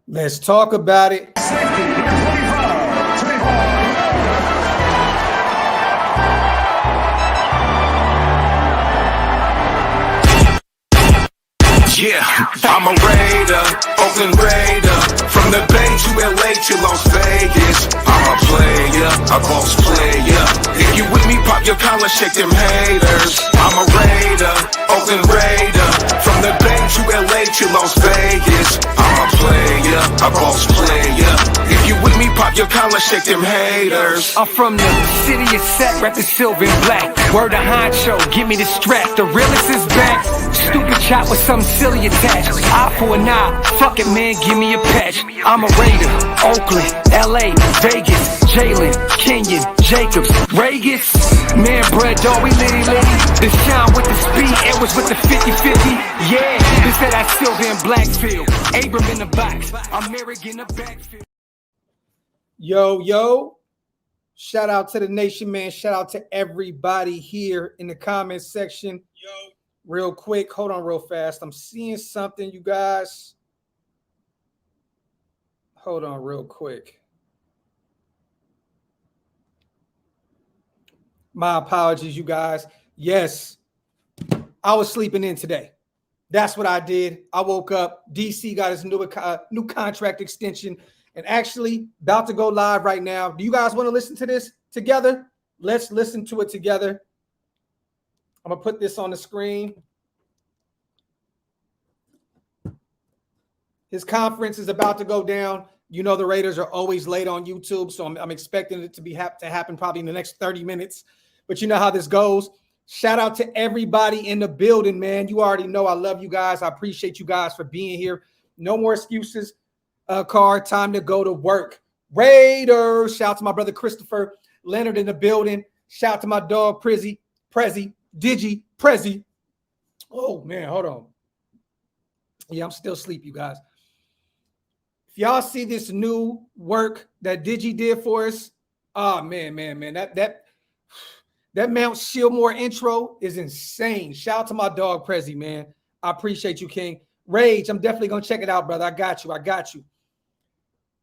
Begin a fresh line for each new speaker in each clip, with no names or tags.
Let's talk about it.
Yeah, I'm a Raider, Oakland Raider. From the Bay to LA to Las Vegas. I'm a player, a boss player. If you with me, pop your collar, shake them haters. I'm a Raider, Oakland Raider. From the Bay to LA to Las Vegas. I'm a player, a boss player. If you with me, pop your collar, shake them haters.
I'm from the city of Sac, rapping silver and black. Word of honcho, give me the strap. The realest is back. Stupid chop with something silly attached. Eye for an eye, fuck it man, give me a patch. I'm a Raider, Oakland, LA, Vegas, Jalen, Kenyon, Jacobs, Vegas. Man, bruh, dog, we litty. The shine with the speed, Edwards with the 50-50. Yeah, this that silver and black field. Abram in the box, I'm Merrick in the backfield.
Yo, shout out to the nation, man. Shout out to everybody here in the comment section. Yo, real quick, hold on real fast. I'm seeing something, you guys. Hold on real quick. My apologies, you guys. Yes, I was sleeping in today. That's what I did. I woke up. DC got his new contract extension. And actually, about to go live right now. Do you guys want to listen to this together? Let's listen to it together. I'm going to put this on the screen. His conference is about to go down. You know the Raiders are always late on YouTube, so I'm expecting it to happen probably in the next 30 minutes. But you know how this goes. Shout out to everybody in the building, man. You already know I love you guys. I appreciate you guys for being here. No more excuses. Carr, time to go to work. Raiders. Shout out to my brother Christopher Leonard in the building. Shout out to my dog Prezi, Prezi. Oh man, hold on. Yeah, I'm still asleep, you guys. If y'all see this new work that Digi did for us, oh man, that Mount Shieldmore intro is insane. Shout out to my dog Prezi, man. I appreciate you, King. Rage, I'm definitely gonna check it out, brother. I got you.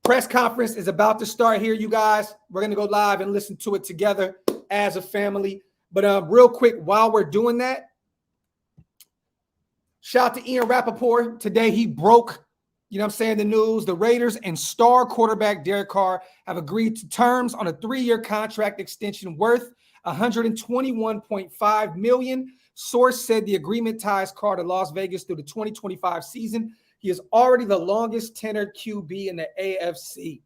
Press conference is about to start here, you guys. We're going to go live and listen to it together as a family. But real quick, while we're doing that, shout out to Ian Rappaport. Today he broke, the news. The Raiders and star quarterback Derek Carr have agreed to terms on a 3-year contract extension worth $121.5 million. Source said the agreement ties Carr to Las Vegas through the 2025 season. He is already the longest tenured QB in the AFC.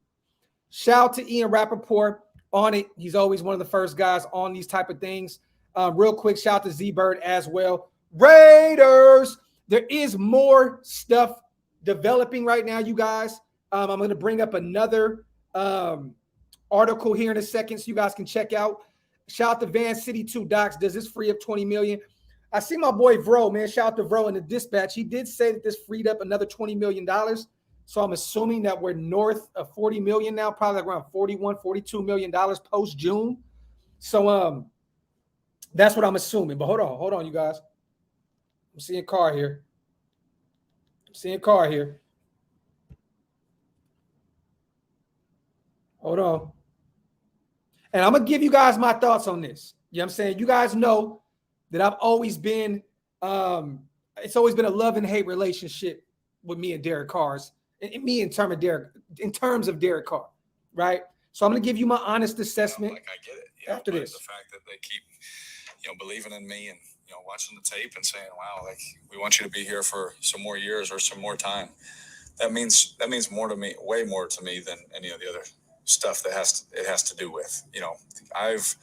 Shout out to Ian Rappaport on it. He's always one of the first guys on these type of things. Real quick, shout out to Z-Bird as well. Raiders, there is more stuff developing right now, you guys. I'm going to bring up another article here in a second so you guys can check out. Shout out to Van City 2 Docs. Does this free up $20 million? I see my boy Vro, man. Shout out to Vro in the dispatch. He did say that this freed up another $20 million. So I'm assuming that we're north of $40 million now, probably like around $41, $42 million post-June. So that's what I'm assuming. But hold on, you guys. I'm seeing Carr here. Hold on. And I'm going to give you guys my thoughts on this. You know what I'm saying? You guys know that I've always been, it's always been a love and hate relationship with me and Derek Carr's, and me in terms of Derek Carr, right? So I'm going to give you my honest assessment.
I get it. After this, the fact that they keep, believing in me and watching the tape and saying, "Wow, like we want you to be here for some more years or some more time." That means more to me, way more to me than any of the other stuff that it has to do with. I've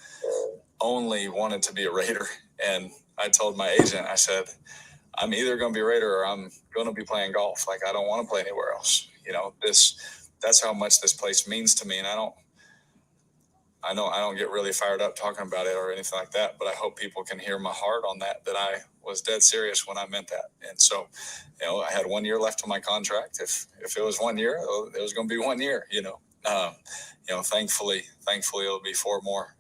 only wanted to be a Raider. And I told my agent, I said, I'm either going to be a Raider or I'm going to be playing golf. Like, I don't want to play anywhere else. That's how much this place means to me. And I don't get really fired up talking about it or anything like that, but I hope people can hear my heart on that I was dead serious when I meant that. And so, I had 1 year left on my contract. If it was 1 year, it was going to be 1 year, thankfully it'll be 4 more,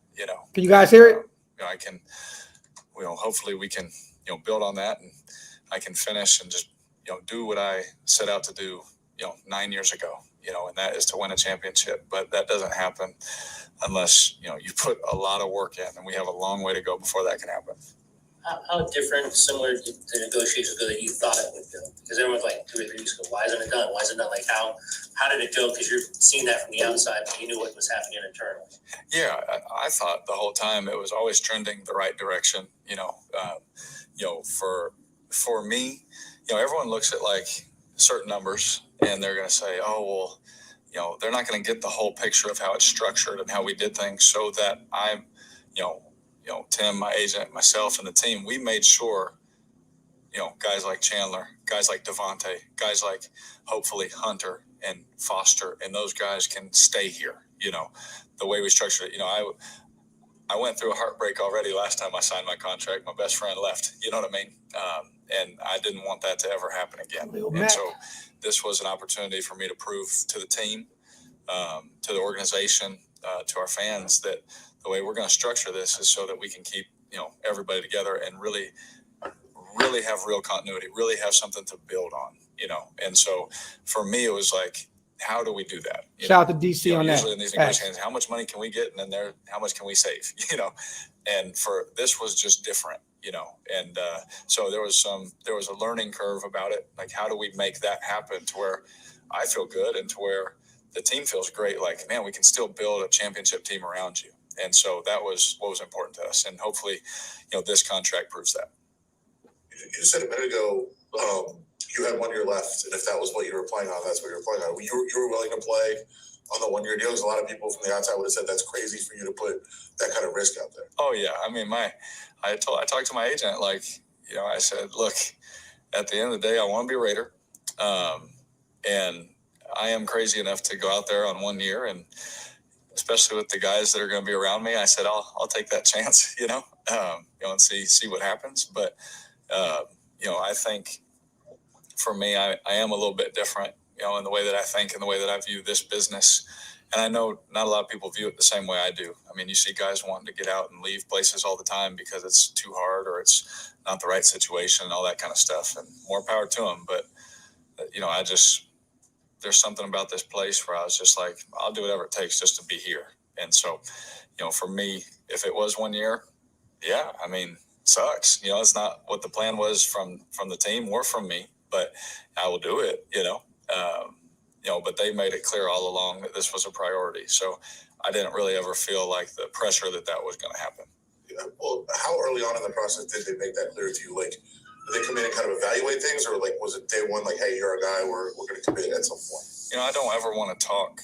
Can you guys hear it?
I can, hopefully we can, build on that and I can finish and just, do what I set out to do, 9 years ago, and that is to win a championship. But that doesn't happen unless, you put a lot of work in, and we have a long way to go before that can happen.
How different, similar to the negotiations go that you thought it would go? Because everyone's like 2 or 3 weeks ago, why isn't it done? Why isn't it done? Like, how did it go? Because you're seeing that from the outside, but you knew what was happening internally.
Yeah, I thought the whole time it was always trending the right direction. For me, everyone looks at like certain numbers and they're going to say, oh, well, they're not going to get the whole picture of how it's structured and how we did things. So that I'm, Tim, my agent, myself, and the team, we made sure, guys like Chandler, guys like Devontae, guys like hopefully Hunter and Foster, and those guys can stay here. The way we structured it, I went through a heartbreak already last time I signed my contract. My best friend left, you know what I mean? And I didn't want that to ever happen again. And so this was an opportunity for me to prove to the team, to the organization, to our fans that the way we're going to structure this is so that we can keep, everybody together and really have real continuity, really have something to build on, And so for me, it was like, how do we do that?
Shout out to DC on that.
Usually in these negotiations, how much money can we get? And then how much can we save? And for this was just different, and so there was a learning curve about it. Like, how do we make that happen to where I feel good and to where the team feels great? Like, man, we can still build a championship team around you. And so that was what was important to us. And hopefully, this contract proves that.
You said a minute ago, you had 1 year left, and if that was what you were playing on, that's what you were playing on. You were willing to play on the 1 year deal, because a lot of people from the outside would have said that's crazy for you to put that kind of risk out there.
Oh yeah, I mean, I talked to my agent, like, I said, look, at the end of the day, I want to be a Raider, and I am crazy enough to go out there on 1 year, and especially with the guys that are going to be around me, I said I'll take that chance, and see what happens. But I think for me, I am a little bit different, in the way that I think and the way that I view this business. And I know not a lot of people view it the same way I do. I mean, you see guys wanting to get out and leave places all the time because it's too hard or it's not the right situation and all that kind of stuff. And more power to them. But, there's something about this place where I was just like, I'll do whatever it takes just to be here. And so, for me, if it was 1 year, yeah, I mean, sucks. It's not what the plan was from the team or from me, but I will do it, but they made it clear all along that this was a priority. So I didn't really ever feel like the pressure that was going to happen.
Yeah. Well, how early on in the process did they make that clear to you? Like, did they come in and kind of evaluate things, or like, was it day one, like, hey, you're a guy, we're going to commit at some point?
I don't ever want to talk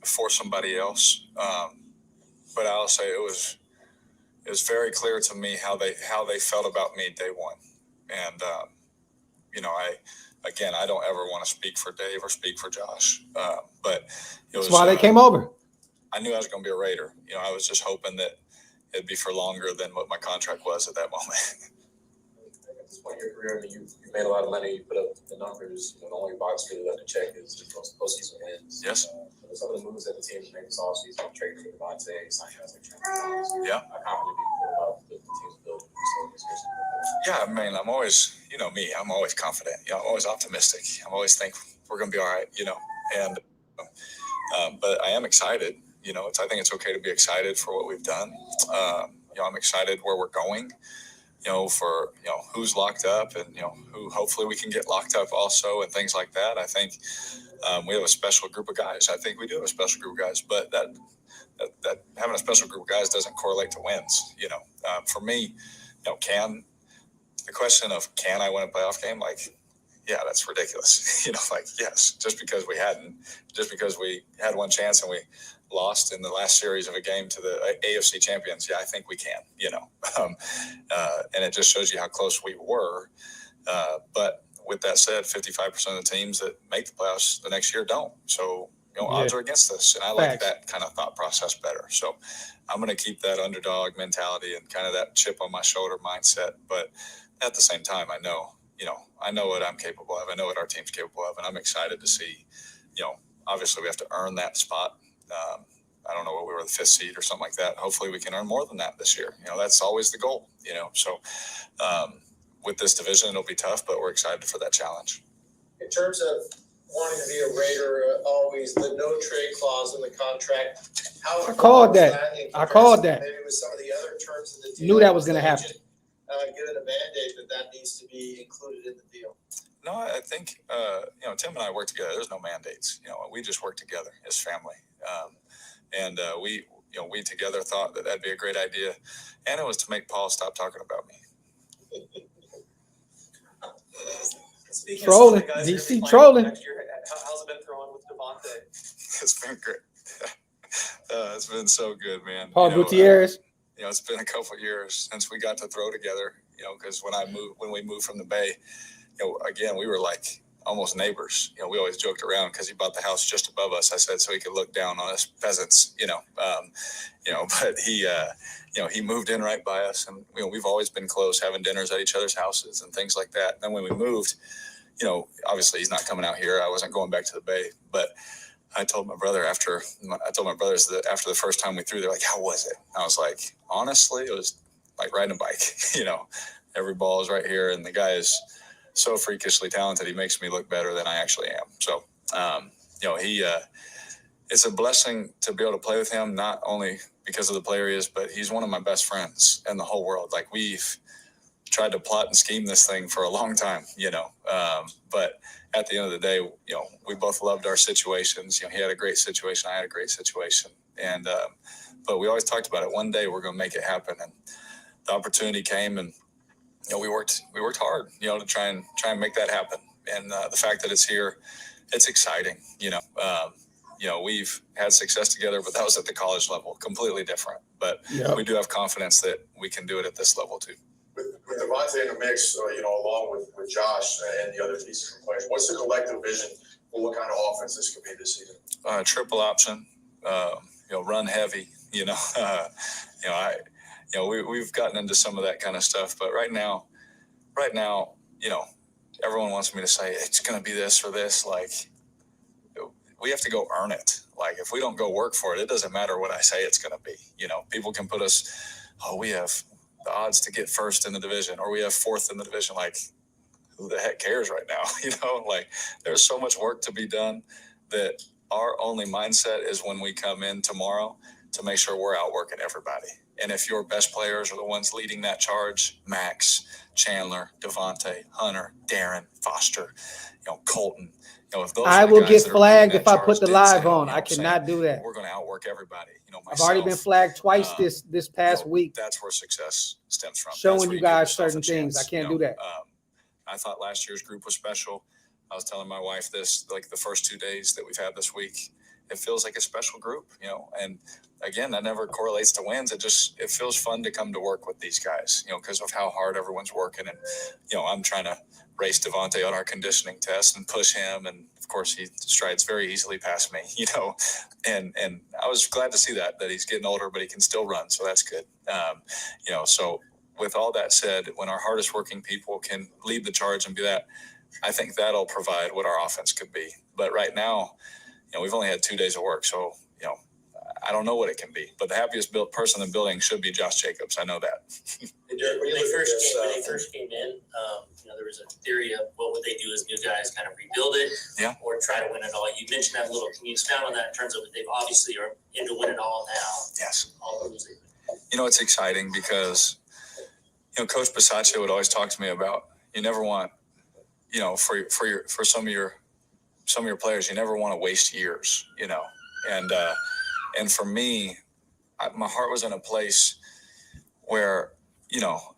for somebody else. But I'll say it was very clear to me how they felt about me day one. And, I don't ever want to speak for Dave or speak for Josh. But
that's why they came over.
I knew I was going to be a Raider. I was just hoping that it'd be for longer than what my contract was at that moment.
At this point in your career, I mean, you've made a lot of money, you put up the numbers. The only box really left to check is postseason wins.
Yes.
Some of the moves that the team made this offseason, trading for Devontae, signing guys like Chandler.
Yeah.
How confident do you feel about the team's building?
Yeah, I mean, I'm always, me, I'm always confident. I'm always optimistic. I'm always think we're going to be all right, and, but I am excited. I think it's okay to be excited for what we've done. I'm excited where we're going, for, who's locked up and, who hopefully we can get locked up also and things like that. I think we have a special group of guys. I think we do have a special group of guys, but that having a special group of guys doesn't correlate to wins. For me, the question of can I win a playoff game? Like, yeah, that's ridiculous. Yes, just because we had one chance and we lost in the last series of a game to the AFC champions. Yeah, I think we can, and it just shows you how close we were. But with that said, 55% of the teams that make the playoffs the next year don't. So, odds are against us. And I like that kind of thought process better. So I'm going to keep that underdog mentality and kind of that chip on my shoulder mindset. But at the same time, I know what I'm capable of. I know what our team's capable of. And I'm excited to see, obviously we have to earn that spot. I don't know what we were, the 5th seed or something like that. Hopefully we can earn more than that this year. That's always the goal, So with this division, it'll be tough, but we're excited for that challenge.
In terms of
wanting to be a Raider, always the no trade clause in the contract. How
I called that.
in
I called
comparison
that.
Maybe with some of the other terms of the deal.
Knew that was going to happen.
Given a mandate that needs to be included in the deal.
No, I think Tim and I work together. There's no mandates. We just work together as family, and we together thought that that'd be a great idea, and it was to make Paul stop talking about me.
Trolling, DC trolling.
How's it been throwing with Devontae?
It's been great. It's been so good, man.
Paul Gutierrez.
It's been a couple of years since we got to throw together. Because when we moved from the Bay, again, we were like almost neighbors. We always joked around because he bought the house just above us. I said so he could look down on us peasants. But he moved in right by us, and we've always been close, having dinners at each other's houses and things like that. And then when we moved, obviously he's not coming out here. I wasn't going back to the Bay, but I told my brothers that after the first time we threw, they're like, "How was it?" I was like, "Honestly, it was like riding a bike." Every ball is right here, and the guy is so freakishly talented. He makes me look better than I actually am. So, it's a blessing to be able to play with him, not only because of the player he is, but he's one of my best friends in the whole world. Like, we've tried to plot and scheme this thing for a long time, but at the end of the day, we both loved our situations. He had a great situation. I had a great situation. And, but we always talked about it. One day we're going to make it happen. And the opportunity came, and, we worked hard, to try and make that happen. And the fact that it's here, it's exciting. We've had success together, but that was at the college level, completely different. But we do have confidence that we can do it at this level too.
With Devontae in the mix, along with Josh and the other pieces and players, what's the collective vision for what kind of offense this could be this season?
Triple option, run heavy. We've gotten into some of that kind of stuff, but right now, everyone wants me to say it's going to be this or this. Like, we have to go earn it. Like, if we don't go work for it, it doesn't matter what I say it's going to be. People can put us, we have the odds to get first in the division, or we have fourth in the division. Like, who the heck cares right now? Like, there's so much work to be done that our only mindset is when we come in tomorrow to make sure we're outworking everybody. And if your best players are the ones leading that charge, Max, Chandler, Devontae, Hunter, Darren, Foster, Colton, if those
I will get flagged if I put the live on. I cannot do that.
We're going to outwork everybody.
I've already been flagged twice this past week.
That's where success stems from.
Showing you guys certain things. I can't do that.
I thought last year's group was special. I was telling my wife this, like, the first 2 days that we've had this week, it feels like a special group, and again, that never correlates to wins. It feels fun to come to work with these guys, because of how hard everyone's working. And, I'm trying to race Devontae on our conditioning test and push him. And of course he strides very easily past me, and I was glad to see that he's getting older, but he can still run. So that's good. So with all that said, when our hardest working people can lead the charge and be that, I think that'll provide what our offense could be. But right now, we've only had 2 days of work. So, I don't know what it can be, but the happiest person in the building should be Josh Jacobs. I know that.
When they first came in, there was a theory of what would they do as new guys, kind of rebuild it, or try to win it all. You mentioned that a little. Can you expound on that in terms of they've obviously are into win it all now?
Yes. It's exciting because, Coach Bisaccia would always talk to me about, you never want, for some of your players, you never want to waste years, and for me, my heart was in a place where,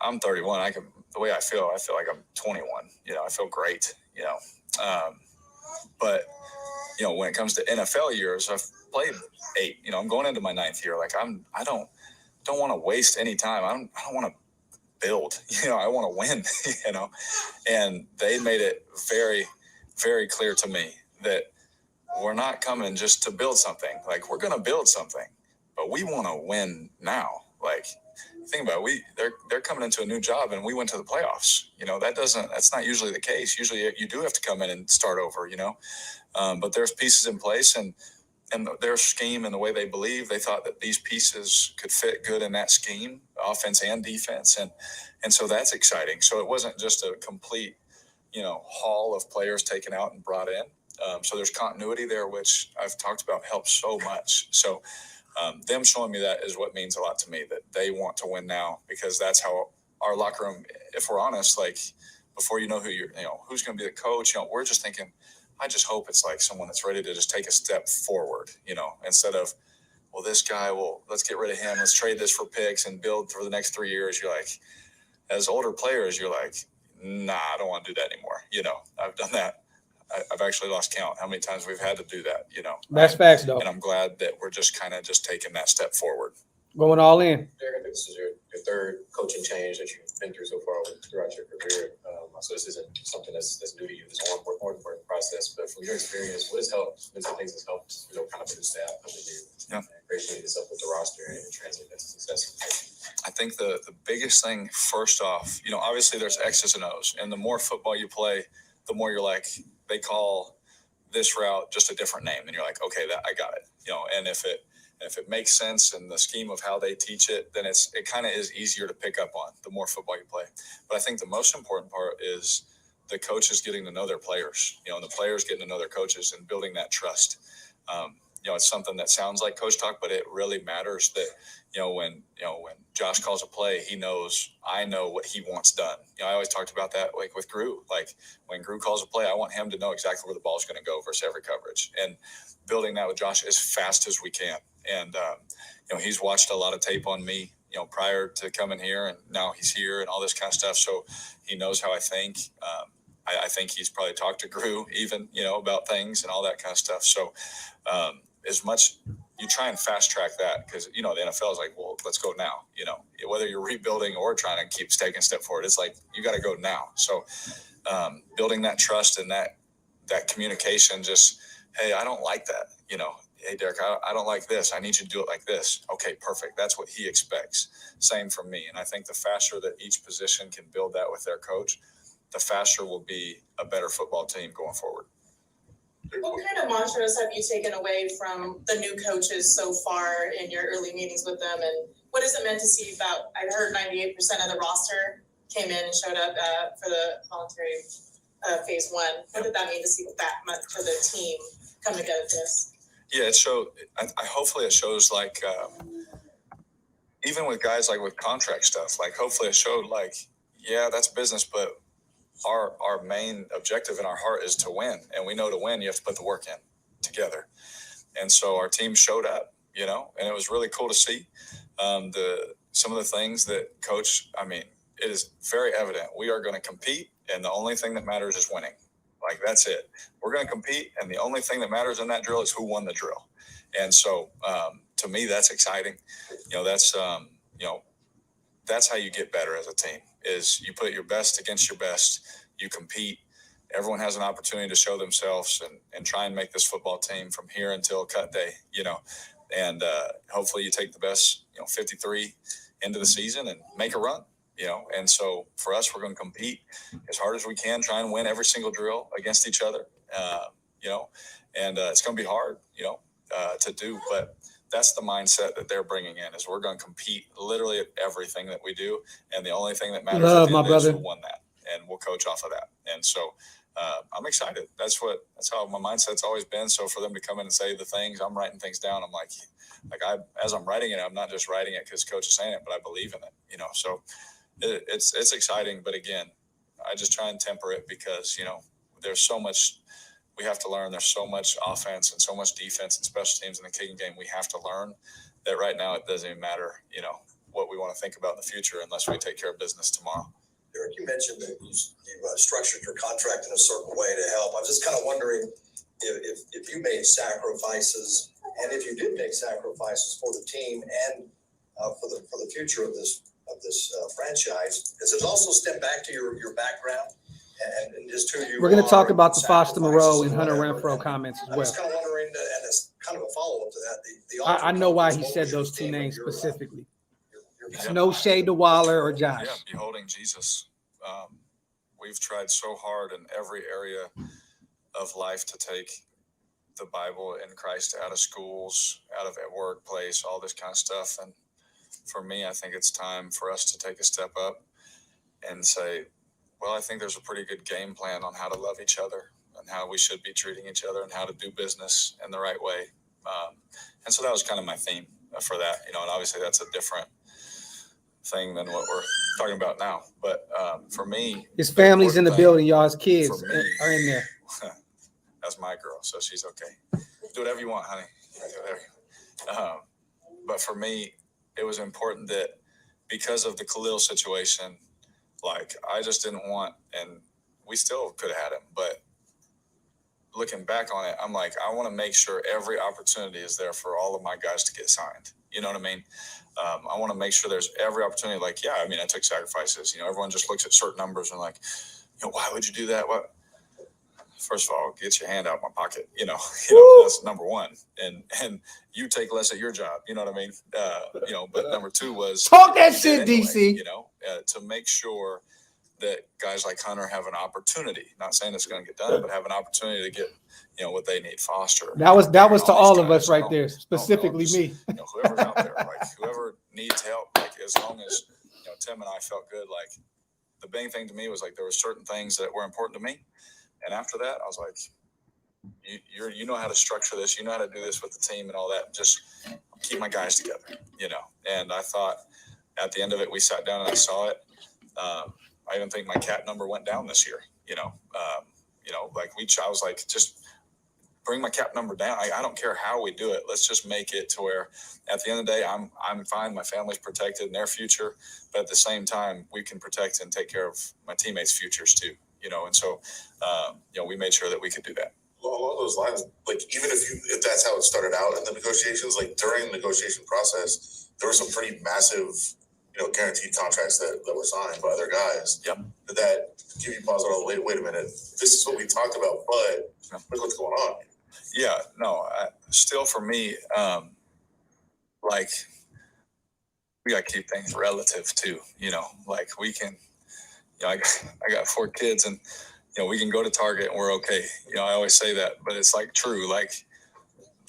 I'm 31. The way I feel like I'm 21. I feel great. But when it comes to NFL years, I've played 8. I'm going into my 9th year. Like, I don't want to waste any time. I don't want to build. I want to win. And they made it very, very clear to me that we're not coming just to build something. Like, we're going to build something, but we want to win now. Like, think about it. They're coming into a new job, and we went to the playoffs. That's not usually the case. Usually you do have to come in and start over, but there's pieces in place, and their scheme and the way they believe, they thought that these pieces could fit good in that scheme, offense and defense. And so that's exciting. So it wasn't just a complete, haul of players taken out and brought in. So there's continuity there, which I've talked about helps so much. So them showing me that is what means a lot to me, that they want to win now, because that's how our locker room, if we're honest, like before you know who's going to be the coach, we're just thinking, I just hope it's like someone that's ready to just take a step forward, instead of, well, this guy, let's get rid of him. Let's trade this for picks and build for the next 3 years. You're like, as older players, you're like, nah, I don't want to do that anymore. I've done that. I've actually lost count how many times we've had to do that,
That's facts, though.
And I'm glad that we're just kind of taking that step forward.
Going all in.
Derek, I think this is your third coaching change that you've been through so far throughout your career. So this isn't something that's new to you. This is a more important process. But from your experience, what has helped? What things has helped, kind of for the staff coming here?
Yeah.
Creating this up with the roster and translating that to success.
I think the biggest thing, first off, obviously there's X's and O's, and the more football you play, the more you're like, they call this route just a different name, and you're like, okay, that I got it. And if it makes sense in the scheme of how they teach it, then it kind of is easier to pick up on the more football you play. But I think the most important part is the coaches getting to know their players, and the players getting to know their coaches and building that trust. It's something that sounds like coach talk, but it really matters that, when Josh calls a play, I know what he wants done. I always talked about that, like with Gru, like when Gru calls a play, I want him to know exactly where the ball is going to go versus every coverage, and building that with Josh as fast as we can. And, he's watched a lot of tape on me, prior to coming here, and now he's here and all this kind of stuff. So he knows how I think. I think he's probably talked to Gru even, about things and all that kind of stuff. So as much you try and fast track that, because, the NFL is like, well, let's go now, whether you're rebuilding or trying to keep taking a step forward, it's like, you got to go now. So building that trust and that communication, just, hey, I don't like that, hey, Derek, I don't like this. I need you to do it like this. Okay, perfect. That's what he expects. Same from me. And I think the faster that each position can build that with their coach, the faster will be a better football team going forward.
What kind of mantras have you taken away from the new coaches so far in your early meetings with them? And what has it meant to see about, I heard 98% of the roster came in and showed up for the voluntary phase one. What did that mean to see that much for the team come together for this?
Yeah, it showed. Hopefully it shows, like, even with guys like with contract stuff, like hopefully it showed, like, yeah, that's business, but our main objective in our heart is to win. And we know to win, you have to put the work in together. And so our team showed up, and it was really cool to see some of the things that coach, it is very evident we are going to compete, and the only thing that matters is winning. Like, that's it. We're going to compete, and the only thing that matters in that drill is who won the drill. And so, to me, that's exciting. That's how you get better as a team, is you put your best against your best, you compete. Everyone has an opportunity to show themselves and try and make this football team from here until cut day, and hopefully you take the best, 53 into the season and make a run. And so for us, we're going to compete as hard as we can, try and win every single drill against each other, and it's going to be hard, to do, but that's the mindset that they're bringing in, is we're going to compete literally at everything that we do. And the only thing that matters is who won that, and we'll coach off of that. And so I'm excited. That's how my mindset's always been. So for them to come in and say the things, I'm writing things down. I'm like as I'm writing it, I'm not just writing it because coach is saying it, but I believe in it, so it's exciting. But again, I just try and temper it because, there's so much we have to learn. There's so much offense and so much defense and special teams in the kicking game we have to learn, that right now it doesn't even matter, what we want to think about in the future unless we take care of business tomorrow.
Derek, you mentioned that you've structured your contract in a certain way to help. I was just kind of wondering if you made sacrifices, and if you did make sacrifices for the team and for the future of this franchise, because it's also step back to your background and just who you are.
We're going to talk about the Foster Moreau and Hunter Renfro comments as well.
I was kind of wondering, and it's kind of a follow-up to that.
I know why he said those two names specifically. It's no shade to Waller or Josh.
Yeah, beholding Jesus. We've tried so hard in every area of life to take the Bible and Christ out of schools, out of a workplace, all this kind of stuff. And for me, I think it's time for us to take a step up and say, well, I think there's a pretty good game plan on how to love each other and and how we should be treating each other and how to do business in the right way. And so that was kind of my theme for that, and obviously that's a different thing than what we're talking about now. But for me,
his family's in the building, y'all. His kids are in there.
That's my girl, so she's okay. Do whatever you want, honey. But for me, it was important that because of the Khalil situation, like I just didn't want, and we still could have had him, but looking back on it, I'm like, I want to make sure every opportunity is there for all of my guys to get signed. You know what I mean? I want to make sure there's every opportunity. Like, yeah, I mean, I took sacrifices. Everyone just looks at certain numbers and like, why would you do that? What? First of all, get your hand out of my pocket. That's number one. And you take less at your job. You know what I mean? But number two was
talk that shit, anyway, DC.
To make sure that guys like Hunter have an opportunity. Not saying it's going to get done, but have an opportunity to get what they need. Foster.
That was to all of us right there, specifically me.
Whoever's out there, like whoever needs help, like as long as Tim and I felt good. Like the big thing to me was like there were certain things that were important to me. And after that, I was like, you know how to structure this. You know how to do this with the team and all that. Just keep my guys together, And I thought at the end of it, we sat down and I saw it. I even think my cap number went down this year, I was like, just bring my cap number down. I don't care how we do it. Let's just make it to where at the end of the day, I'm fine. My family's protected in their future. But at the same time, we can protect and take care of my teammates' futures too. And so, we made sure that we could do that.
Along those lines, like even if that's how it started out in the negotiations, like during the negotiation process, there were some pretty massive, guaranteed contracts that were signed by other guys.
Yep.
Did that give you pause? Wait a minute. This is what we talked about, but look what's going on.
Yeah. No. Still, for me, like we got to keep things relative too. Like we can. I got 4 kids and, we can go to Target and we're okay. I always say that, but it's like true. Like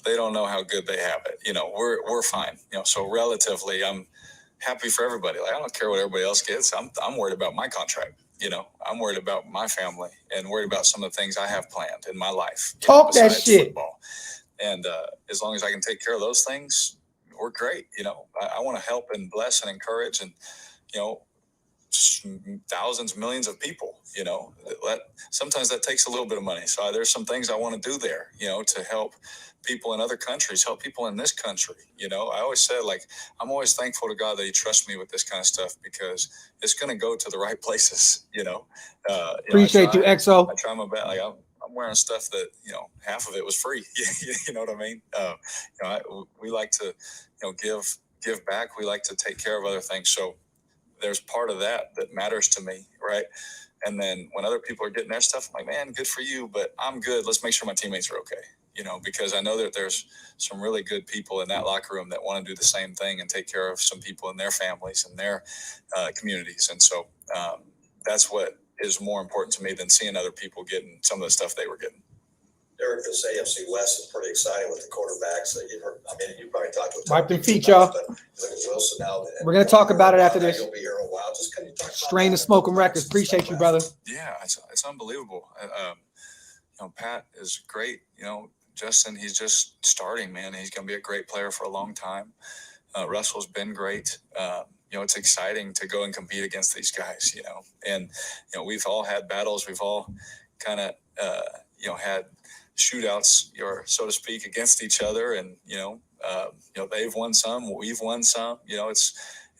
they don't know how good they have it. We're fine. So relatively, I'm happy for everybody. Like I don't care what everybody else gets. I'm worried about my contract. I'm worried about my family and worried about some of the things I have planned in my life.
Talk that shit.
Football. And as long as I can take care of those things, we're great. I want to help and bless and encourage and, thousands, millions of people, sometimes that takes a little bit of money. So there's some things I want to do there, to help people in other countries, help people in this country. I always said, like, I'm always thankful to God that he trusts me with this kind of stuff because it's going to go to the right places,
Appreciate you, XO.
I try my best. Like I'm wearing stuff that, half of it was free. You know what I mean? We like to, give back. We like to take care of other things. So there's part of that matters to me, right? And then when other people are getting their stuff, I'm like, man, good for you, but I'm good. Let's make sure my teammates are okay, because I know that there's some really good people in that locker room that want to do the same thing and take care of some people in their families and their communities. And so that's what is more important to me than seeing other people getting some of the stuff they were getting.
Derek, this AFC West is pretty exciting with the quarterbacks. You probably talked to
wipe them feet, y'all.
Wilson now.
We're going to talk about it after this.
You'll be here a while. Just can you talk about
Strain the Smoking Records. Appreciate you, brother.
Yeah, it's unbelievable. Pat is great. Justin, he's just starting, man. He's going to be a great player for a long time. Russell's been great. It's exciting to go and compete against these guys, and, we've all had battles. We've all kind of, had shootouts, so to speak, against each other. And, they've won some, we've won some.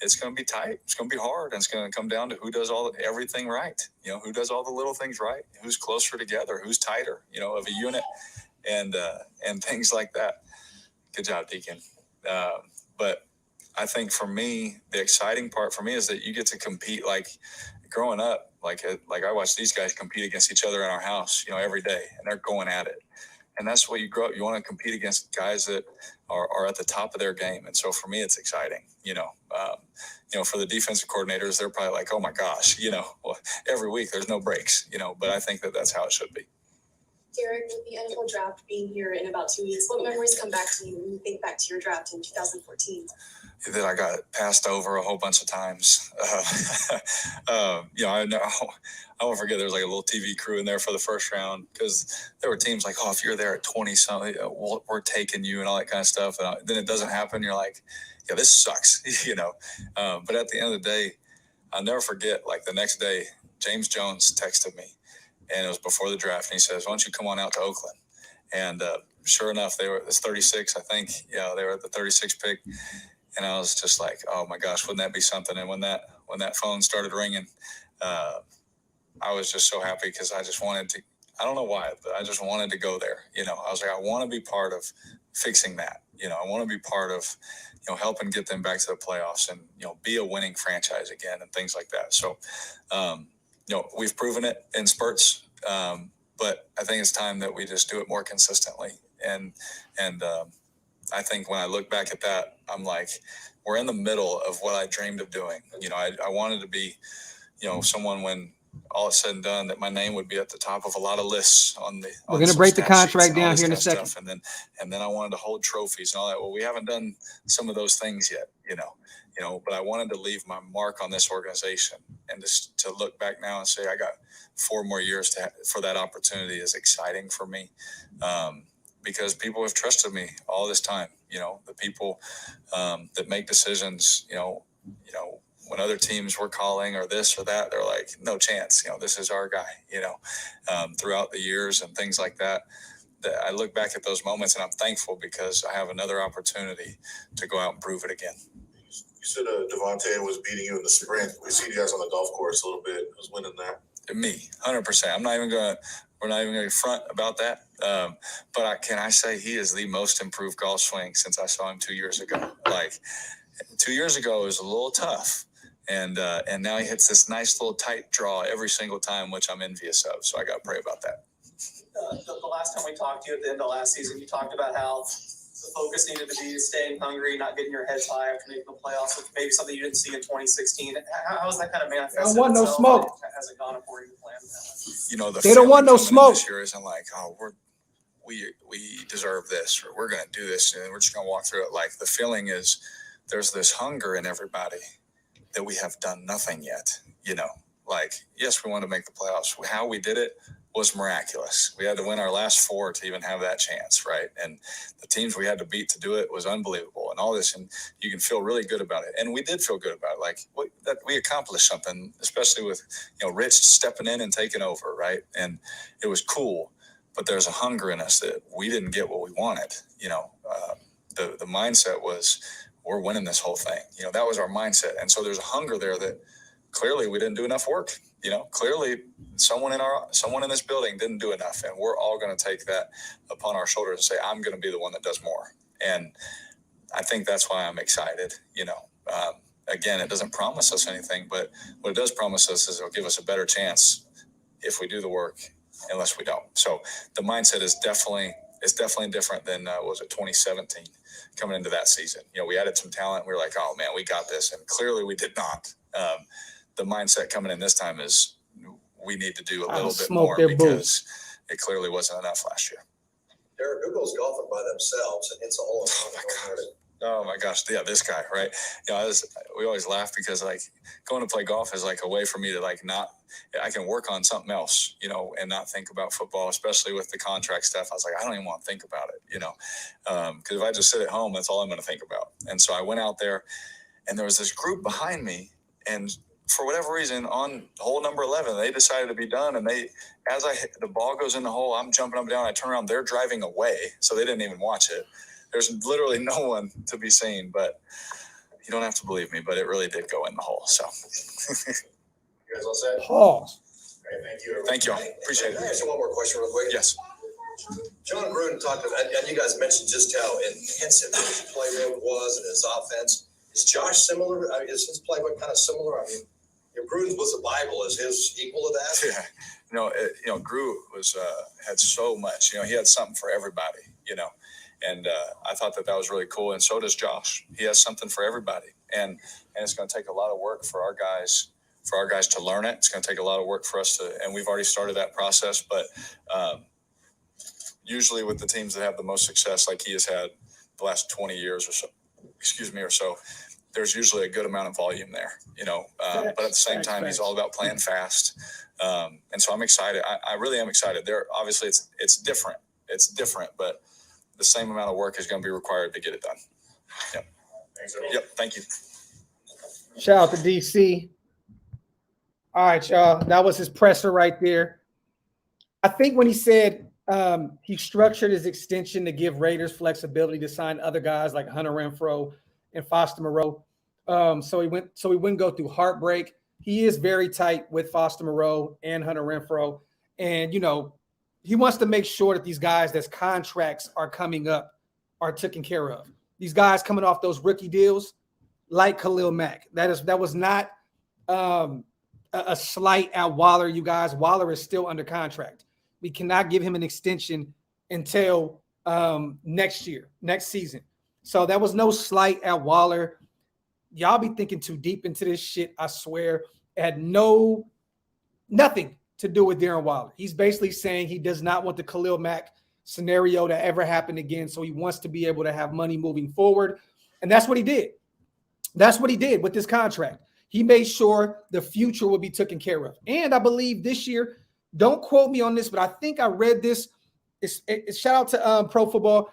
It's going to be tight. It's going to be hard. And it's going to come down to who does everything right. Who does all the little things right, who's closer together, who's tighter, of a unit and things like that. Good job, Deacon. But I think for me, the exciting part for me is that you get to compete. Like growing up, like I watch these guys compete against each other in our house, every day, and they're going at it. And that's what you grow up. You want to compete against guys that are at the top of their game. And so for me, it's exciting, for the defensive coordinators, they're probably like, oh my gosh, every week there's no breaks, but I think that that's how it should be.
Derek, with the NFL draft being here in about 2 weeks, what memories come back to you when you think back to your draft in 2014?
That I got passed over a whole bunch of times. I won't forget there was like a little TV crew in there for the first round because there were teams like, oh, if you're there at 20 something, we're taking you and all that kind of stuff. And then it doesn't happen. You're like, yeah, this sucks, But at the end of the day, I'll never forget, like the next day, James Jones texted me, and it was before the draft. And he says, why don't you come on out to Oakland? And sure enough, it's 36, I think. Yeah, they were at the 36 pick. And I was just like, oh my gosh, wouldn't that be something? And when that phone started ringing, I was just so happy because I just wanted to, I don't know why, but I just wanted to go there. I was like, I want to be part of fixing that. I want to be part of, helping get them back to the playoffs and, be a winning franchise again and things like that. So, we've proven it in spurts, but I think it's time that we just do it more consistently. And I think when I look back at that, I'm like, we're in the middle of what I dreamed of doing. I wanted to be, someone when all is said and done, that my name would be at the top of a lot of lists on the.
We're going to break the contract down here in a second.
And then I wanted to hold trophies and all that. Well, we haven't done some of those things yet, but I wanted to leave my mark on this organization, and just to look back now and say, I got 4 more years for that opportunity is exciting for me. Because people have trusted me all this time, the people that make decisions, when other teams were calling or this or that, they're like, no chance, this is our guy, throughout the years and things like that. I look back at those moments and I'm thankful because I have another opportunity to go out and prove it again.
You said Devontae was beating you in the sprint. We see you guys on the golf course a little bit. Who's winning that?
Me, 100%. We're not even going to front about that. But can I say he is the most improved golf swing since I saw him 2 years ago. Like 2 years ago, it was a little tough. And now he hits this nice little tight draw every single time, which I'm envious of. So I got to pray about that.
The last time we talked to you at the end of last season, you talked about how the focus needed to be staying hungry, not getting your heads high after making the playoffs, which maybe something you didn't see in 2016. How is that kind of manifested?
I don't want no smoke.
Has it gone according to plan?
They
don't want no smoke.
This year isn't like, oh, we deserve this, or we're going to do this, and we're just going to walk through it. Like the feeling is there's this hunger in everybody that we have done nothing yet. Like, yes, we want to make the playoffs. How we did it was miraculous. We had to win our last 4 to even have that chance, right? And the teams we had to beat to do it was unbelievable, and all this, and you can feel really good about it. And we did feel good about it. Like that we accomplished something, especially with Rich stepping in and taking over, right? And it was cool, but there's a hunger in us that we didn't get what we wanted. The mindset was we're winning this whole thing. That was our mindset, and so there's a hunger there that clearly we didn't do enough work. Clearly someone in this building didn't do enough, and we're all going to take that upon our shoulders and say, I'm going to be the one that does more. And I think that's why I'm excited. Again, it doesn't promise us anything, but what it does promise us is it'll give us a better chance if we do the work, unless we don't. So the mindset is definitely different than, 2017 coming into that season. We added some talent. We were like, oh man, we got this. And clearly we did not. The mindset coming in this time is we need to do a little bit more because it clearly wasn't enough last year.
Derek, who goes golfing by themselves and hits a hole?
Oh my gosh. Yeah. This guy, right. We always laugh because like going to play golf is like a way for me to I can work on something else, and not think about football, especially with the contract stuff. I was like, I don't even want to think about it, because if I just sit at home, that's all I'm going to think about. And so I went out there and there was this group behind me, and for whatever reason, on hole number 11, they decided to be done. And as the ball goes in the hole, I'm jumping up and down. I turn around, they're driving away. So they didn't even watch it. There's literally no one to be seen, but you don't have to believe me, but it really did go in the hole. So
You guys all set?
Pause.
Great, thank you.
Thank you all. Appreciate it.
Can I ask you one more question real quick?
Yes.
John Gruden talked about, and you guys mentioned just how intensive his playbook was and his offense. Is Josh similar? Is his playbook kind of similar? Gruden's was the Bible. Is his equal to that?
Yeah. Gru had so much. He had something for everybody. And I thought that was really cool. And so does Josh. He has something for everybody. And it's going to take a lot of work for our guys to learn it. It's going to take a lot of work for us and we've already started that process. But usually with the teams that have the most success, like he has had the last 20 years or so, there's usually a good amount of volume there, but at the same time, he's all about playing fast. And so I'm excited. I really am excited. Obviously it's different. It's different, but the same amount of work is going to be required to get it done. Yep.
Thanks, everyone.
Yep. Thank you.
Shout out to DC. All right, y'all. That was his presser right there. I think when he said he structured his extension to give Raiders flexibility to sign other guys like Hunter Renfrow and Foster Moreau. So he wouldn't go through heartbreak. He is very tight with Foster Moreau and Hunter Renfrow. And, he wants to make sure that these guys that's contracts are coming up are taken care of. These guys coming off those rookie deals, like Khalil Mack. That was not a slight at Waller, you guys. Waller is still under contract. We cannot give him an extension until next season. So that was no slight at Waller. Y'all be thinking too deep into this shit, I swear. It had nothing to do with Darren Waller. He's basically saying he does not want the Khalil Mack scenario to ever happen again. So he wants to be able to have money moving forward. And that's what he did. That's what he did with this contract. He made sure the future will be taken care of. And I believe this year, don't quote me on this, but I think I read this. It's shout out to Pro Football.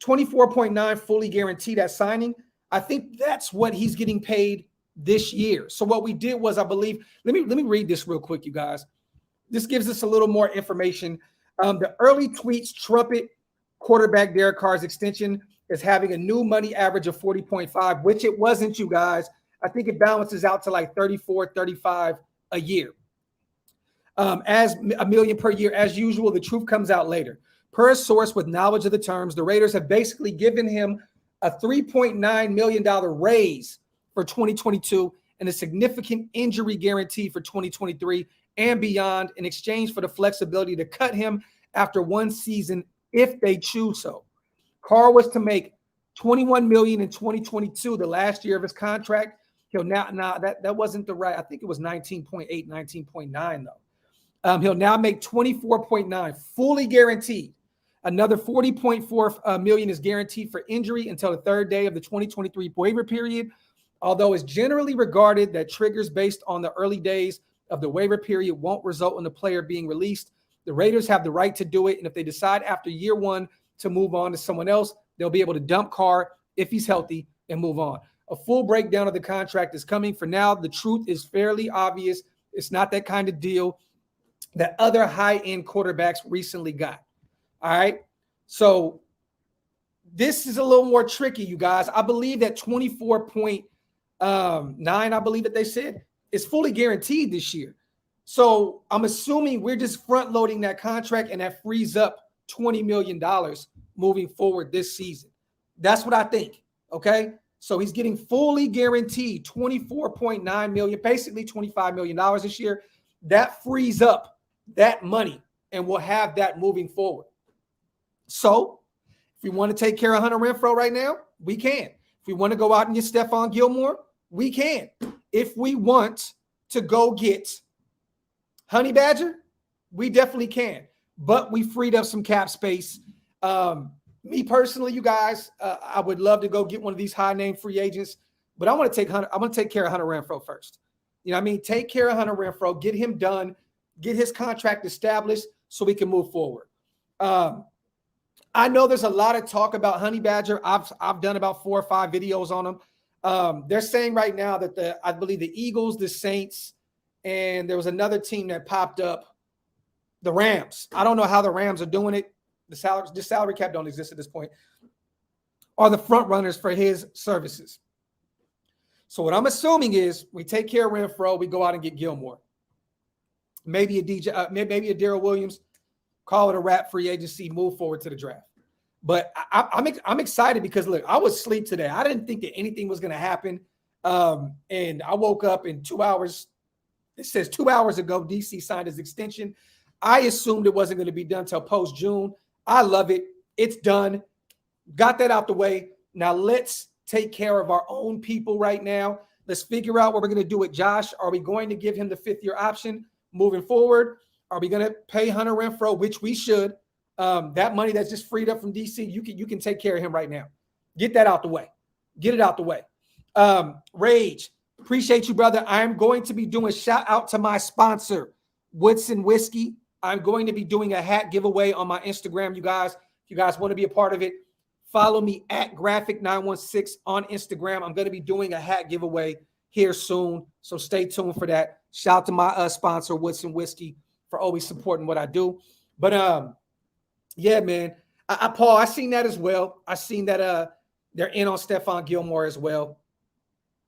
24.9 fully guaranteed at signing. I think that's what he's getting paid this year. So what we did was, I believe, let me read this real quick, you guys. This gives us a little more information. The early tweets trumpet quarterback Derek Carr's extension is having a new money average of 40.5, which it wasn't, you guys. I think it balances out to like 34, 35 a year. As $1 million per year. As usual, the truth comes out later. Per a source with knowledge of the terms, the Raiders have basically given him a $3.9 million raise for 2022 and a significant injury guarantee for 2023 and beyond in exchange for the flexibility to cut him after one season if they choose so. Carr was to make $21 million in 2022, the last year of his contract. He'll now that wasn't the right. I think it was 19.8, 19.9 though. He'll now make 24.9, fully guaranteed. Another $40.4 million is guaranteed for injury until the third day of the 2023 waiver period. Although it's generally regarded that triggers based on the early days of the waiver period won't result in the player being released, the Raiders have the right to do it. And if they decide after year one to move on to someone else, they'll be able to dump Carr if he's healthy and move on. A full breakdown of the contract is coming. For now, the truth is fairly obvious. It's not that kind of deal that other high-end quarterbacks recently got. All right. So this is a little more tricky, you guys. I believe that 24.9, I believe that they said, is fully guaranteed this year. So I'm assuming we're just front loading that contract and that frees up $20 million moving forward this season. That's what I think. Okay. So he's getting fully guaranteed $24.9 million, basically $25 million this year. That frees up that money and we'll have that moving forward. So if we want to take care of Hunter Renfrow right now, we can. If we want to go out and get Stephon Gilmore, we can. If we want to go get Honey Badger, we definitely can. But we freed up some cap space. Me personally, you guys, I would love to go get one of these high-name free agents, but I want to take care of Hunter Renfrow first. You know what I mean? Take care of Hunter Renfrow, get him done, get his contract established so we can move forward. I know there's a lot of talk about Honey Badger. I've done about 4 or 5 videos on him. They're saying right now that I believe the Eagles, the Saints, and there was another team that popped up, the Rams. I don't know how the Rams are doing it. The salary cap don't exist at this point, are the front runners for his services. So what I'm assuming is we take care of Renfrow, we go out and get Gilmore. Maybe a DJ, maybe a Darrell Williams, call it a wrap, free agency, move forward to the draft. But I'm excited because, look, I was asleep today. I didn't think that anything was going to happen. And I woke up in 2 hours. It says 2 hours ago, DC signed his extension. I assumed it wasn't going to be done until post-June. I love it. It's done. Got that out the way. Now let's take care of our own people right now. Let's figure out what we're going to do with Josh. Are we going to give him the 5th-year option moving forward? Are we going to pay Hunter Renfrow, which we should? That money that's just freed up from DC, you can take care of him right now. Get that out the way. Get it out the way. Rage, appreciate you, brother. I'm going to be doing shout out to my sponsor, Woodson Whiskey. I'm going to be doing a hat giveaway on my Instagram, you guys. If you guys want to be a part of it, follow me at Graphk916 on Instagram. I'm going to be doing a hat giveaway here soon, so stay tuned for that. Shout out to my sponsor, Woodson Whiskey, for always supporting what I do. But yeah, man, Paul, I seen that as well. I seen that they're in on Stephon Gilmore as well.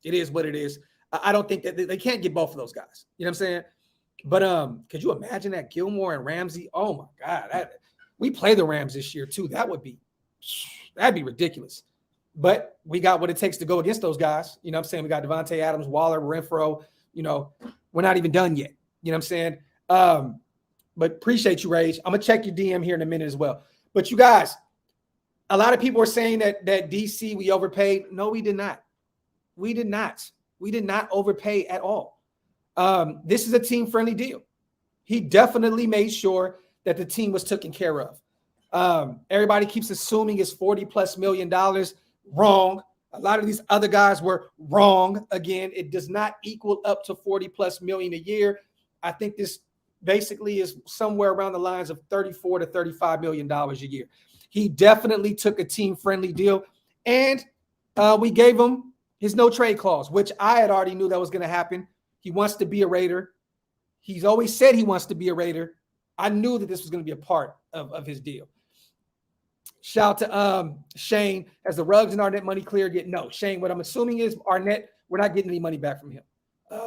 It is what it is. I don't think that they can't get both of those guys. You know what I'm saying? But could you imagine that Gilmore and Ramsey? Oh my God, we play the Rams this year too. That'd be ridiculous. But we got what it takes to go against those guys. You know what I'm saying? We got Devontae Adams, Waller, Renfro. You know, we're not even done yet. You know what I'm saying? But appreciate you, Rage. I'm gonna check your DM here in a minute as well. But you guys, a lot of people are saying that DC we overpaid. No, we did not. We did not. We did not overpay at all. This is a team-friendly deal. He definitely made sure that the team was taken care of. Everybody keeps assuming it's $40+ million. Wrong. A lot of these other guys were wrong. Again, it does not equal up to $40+ million a year. I think this basically is somewhere around the lines of $34 to $35 million a year. He definitely took a team-friendly deal, and we gave him his no-trade clause, which I had already knew that was going to happen. He wants to be a Raider. He's always said he wants to be a Raider. I knew that this was going to be a part of his deal. Shout to Shane. Has the Ruggs and Arnett money cleared? No. Shane, what I'm assuming is Arnett, we're not getting any money back from him.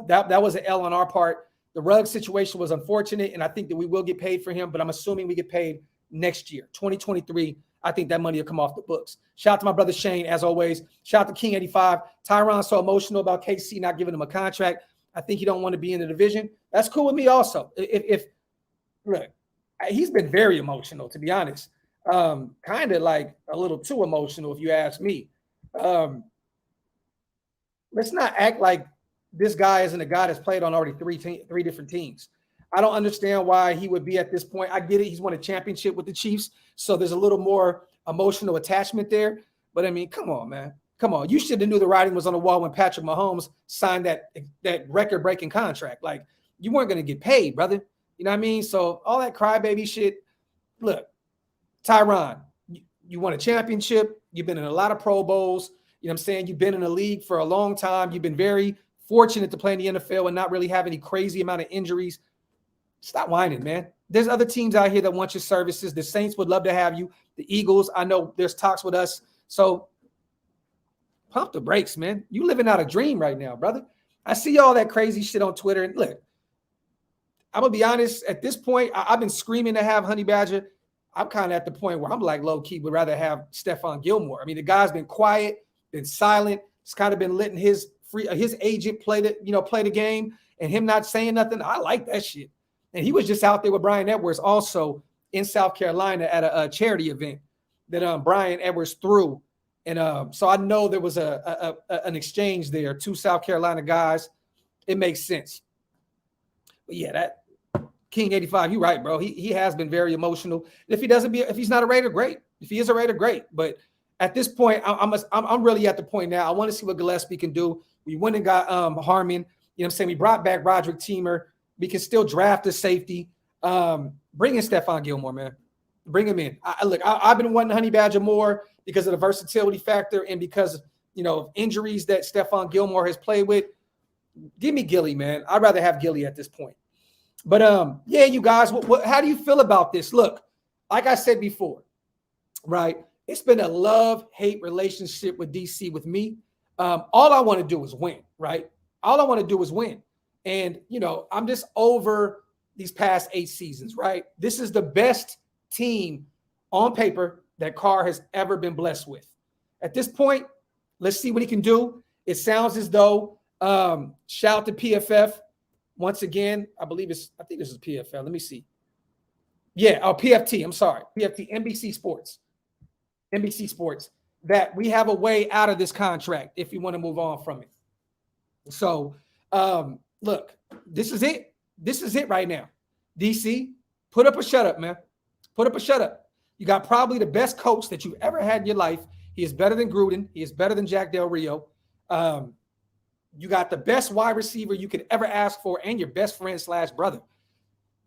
That was an L on our part. The Ruggs situation was unfortunate, and I think that we will get paid for him, but I'm assuming we get paid next year, 2023. I think that money will come off the books. Shout out to my brother Shane, as always. Shout out to King 85. Tyron's so emotional about KC not giving him a contract. I think he don't want to be in the division. That's cool with me also. If look, he's been very emotional, to be honest. Kind of like a little too emotional, if you ask me. Let's not act like this guy isn't a guy that's played on already three different teams. I don't understand why he would be at this point. I get it. He's won a championship with the Chiefs, so there's a little more emotional attachment there. But, I mean, come on, man. Come on. You should have knew the writing was on the wall when Patrick Mahomes signed that record-breaking contract. Like, you weren't going to get paid, brother. You know what I mean? So all that crybaby shit, look, Tyron, you won a championship. You've been in a lot of Pro Bowls. You know what I'm saying? You've been in the league for a long time. You've been very fortunate to play in the NFL and not really have any crazy amount of injuries. Stop whining, man. There's other teams out here that want your services. The Saints would love to have you. The Eagles, I know there's talks with us. So pump the brakes, man. You living out a dream right now, brother. I see all that crazy shit on Twitter. And look, I'm going to be honest. At this point, I've been screaming to have Honey Badger. I'm kind of at the point where I'm like low-key would rather have Stephon Gilmore. I mean, the guy's been quiet, been silent. It's kind of been letting his agent play the game, and him not saying nothing. I like that shit. And he was just out there with Brian Edwards also in South Carolina at a charity event that Brian Edwards threw. And so I know there was an exchange there, two South Carolina guys. It makes sense. But yeah, that King 85, you're right, bro. He has been very emotional. If he's not a Raider, great. If he is a Raider, great. But at this point, I'm really at the point now. I want to see what Gillespie can do. We went and got Harmon. You know what I'm saying? We brought back Roderick Teamer. We can still draft a safety. Bring in Stephon Gilmore, man. Bring him in. I've been wanting Honey Badger more because of the versatility factor and because of injuries that Stephon Gilmore has played with. Give me Gilly, man. I'd rather have Gilly at this point. But yeah, you guys, how do you feel about this? Look, like I said before, right? It's been a love-hate relationship with DC with me. All I want to do is win, right? All I want to do is win. And, I'm just over these past 8 seasons, right? This is the best team on paper that Carr has ever been blessed with. At this point, let's see what he can do. It sounds as though, shout out to PFF. Once again, I think this is PFL. Let me see. Yeah, PFT. I'm sorry. PFT, NBC Sports, that we have a way out of this contract if we want to move on from it. So, look, this is it. This is it right now. DC, put up a shut up, man. Put up a shut up. You got probably the best coach that you've ever had in your life. He is better than Gruden. He is better than Jack Del Rio. You got the best wide receiver you could ever ask for and your best friend / brother.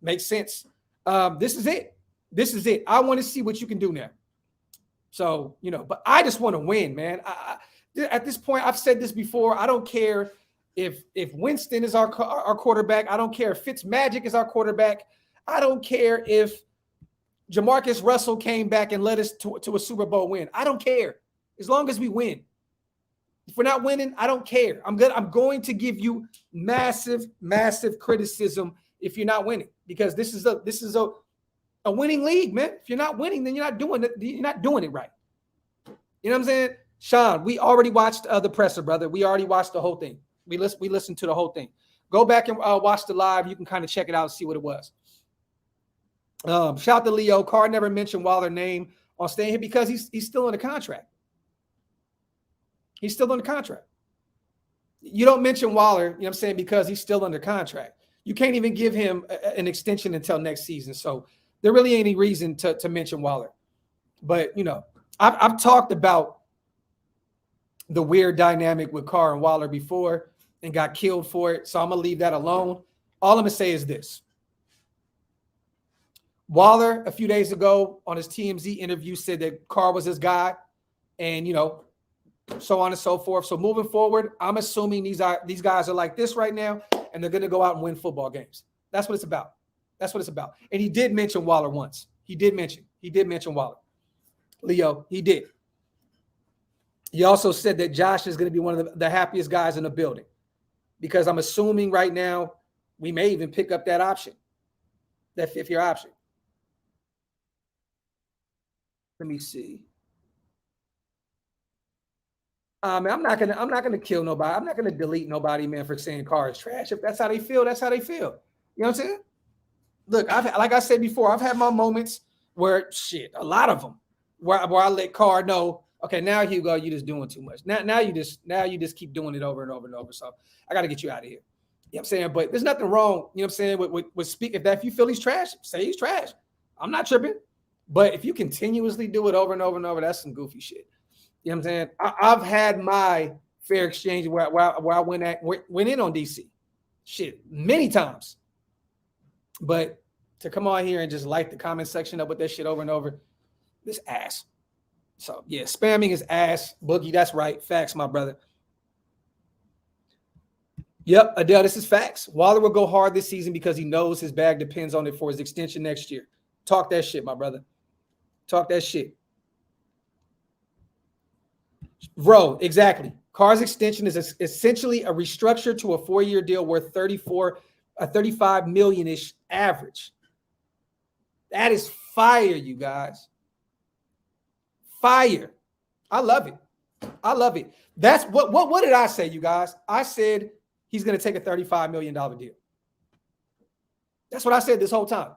Makes sense. This is it. This is it. I want to see what you can do now. So, but I just want to win, man. At this point, I've said this before. I don't care if Winston is our quarterback. I don't care if Fitzmagic is our quarterback. I don't care if Jamarcus Russell came back and led us to a Super Bowl win. I don't care. As long as we win. If we're not winning, I don't care. I'm going to give you massive, massive criticism if you're not winning, because this is a winning league, man. If you're not winning, then you're not doing it. You're not doing it right. You know what I'm saying? Sean, we already watched the presser, brother. We already watched the whole thing. We listened to the whole thing. Go back and watch the live. You can kind of check it out and see what it was. Shout out to Leo. Carr never mentioned Waller's name on staying here because he's still in the contract. He's still under contract. You don't mention Waller, you know what I'm saying, because he's still under contract. You can't even give him an extension until next season. So there really ain't any reason to mention Waller. But, I've talked about the weird dynamic with Carr and Waller before and got killed for it. So I'm going to leave that alone. All I'm going to say is this. Waller, a few days ago on his TMZ interview, said that Carr was his guy and, so on and so forth. So moving forward, I'm assuming these guys are like this right now, and they're going to go out and win football games. That's what it's about. That's what it's about. And he did mention Waller once. He did mention Waller. Leo, he did. He also said that Josh is going to be one of the happiest guys in the building, because I'm assuming right now we may even pick up that option, that fifth-year option. Let me see. I'm not gonna kill nobody. I'm not gonna delete nobody, man, for saying Carr is trash. If that's how they feel, that's how they feel. You know what I'm saying? Look, like I said before, I've had my moments where a lot of them, where I let Carr know, okay, now Hugo, you just doing too much. Now you just keep doing it over and over and over. So I got to get you out of here. You know what I'm saying? But there's nothing wrong, you know what I'm saying, with speaking. If you feel he's trash, say he's trash. I'm not tripping. But if you continuously do it over and over and over, that's some goofy shit. You know what I'm saying? I've had my fair exchange where I went in on DC. Shit, many times. But to come on here and just light the comment section up with that shit over and over, this ass. So, yeah, spamming is ass. Boogie, that's right. Facts, my brother. Yep, Adele, this is facts. Waller will go hard this season because he knows his bag depends on it for his extension next year. Talk that shit, my brother. Talk that shit. Bro, exactly. Carr's extension is essentially a restructure to a 4-year deal worth 35 million-ish average. That is fire, you guys. Fire. I love it. I love it. That's what did I say, you guys? I said he's going to take a $35 million deal. That's what I said this whole time.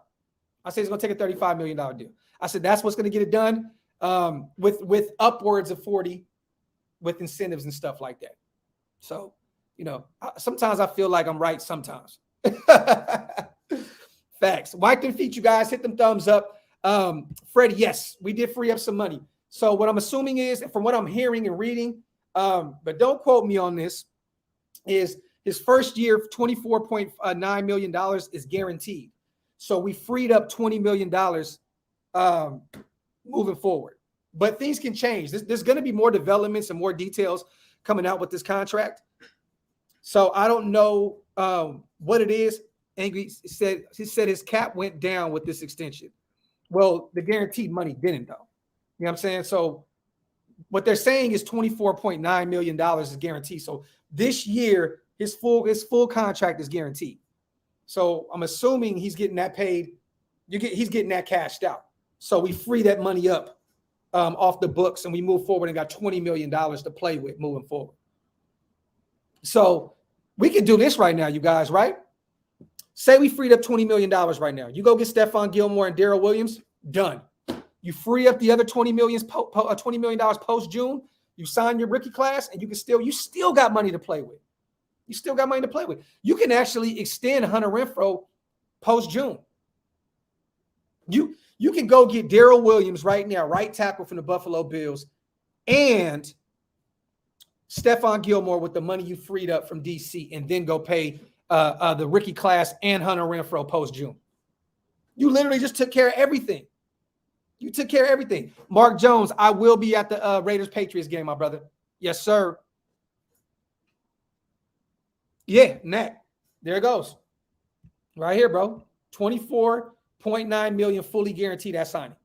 I said he's going to take a $35 million deal. I said that's what's going to get it done with upwards of 40 with incentives and stuff like that. So, sometimes I feel like I'm right sometimes. Facts. Like them feet, you guys. Hit them thumbs up. Freddie, yes, we did free up some money. So what I'm assuming is, from what I'm hearing and reading, but don't quote me on this, is his first year, $24.9 million is guaranteed. So we freed up $20 million moving forward. But things can change. There's going to be more developments and more details coming out with this contract. So I don't know what it is. Angry said his cap went down with this extension. Well, the guaranteed money didn't, though. You know what I'm saying? So what they're saying is $24.9 million is guaranteed. So this year, his full contract is guaranteed. So I'm assuming he's getting that paid. He's getting that cashed out. So we free that money up off the books, and we move forward and got $20 million to play with moving forward. So we can do this right now, you guys, right? Say we freed up $20 million right now. You go get Stephon Gilmore and Darrell Williams, done. You free up the other $20 million post-June. You sign your rookie class, and you still got money to play with. You still got money to play with. You can actually extend Hunter Renfrow post-June. You can go get Darrell Williams right now, right tackle from the Buffalo Bills, and Stephon Gilmore with the money you freed up from DC, and then go pay the rookie class and Hunter Renfrow post-June. You literally just took care of everything. You took care of everything. Mark Jones, I will be at the Raiders-Patriots game, my brother. Yes, sir. Yeah, Nat. There it goes. Right here, bro. $24.9 million fully guaranteed that signing.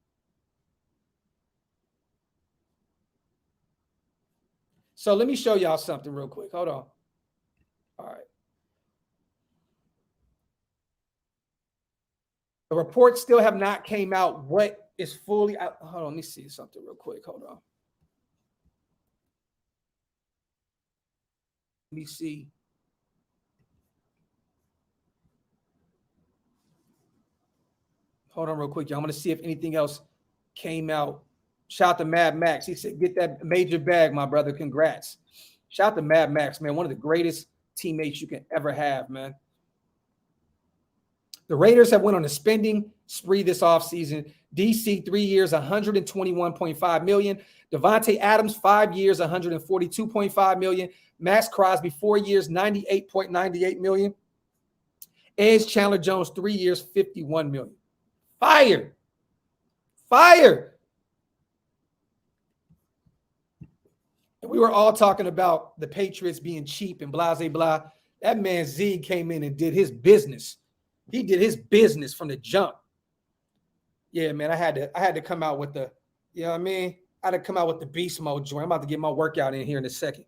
So let me show y'all something real quick. Hold on. All right. The reports still have not came out what is fully out. Hold on, let me see something real quick. Hold on. Let me see. Hold on real quick, y'all. I'm going to see if anything else came out. Shout out to Mad Max. He said, get that major bag, my brother. Congrats. Shout out to Mad Max, man. One of the greatest teammates you can ever have, man. The Raiders have went on a spending spree this offseason. DC, 3 years, $121.5 million. Devontae Adams, 5 years, $142.5 million. Max Crosby, 4 years, $98.98 million. Edge Chandler Jones, 3 years, $51 million. Fire. Fire. And we were all talking about the Patriots being cheap and blah, blah, blah. That man Z came in and did his business. He did his business from the jump. Yeah, man, I had to come out with the, you know what I mean? I had to come out with the beast mode joint. I'm about to get my workout in here in a second.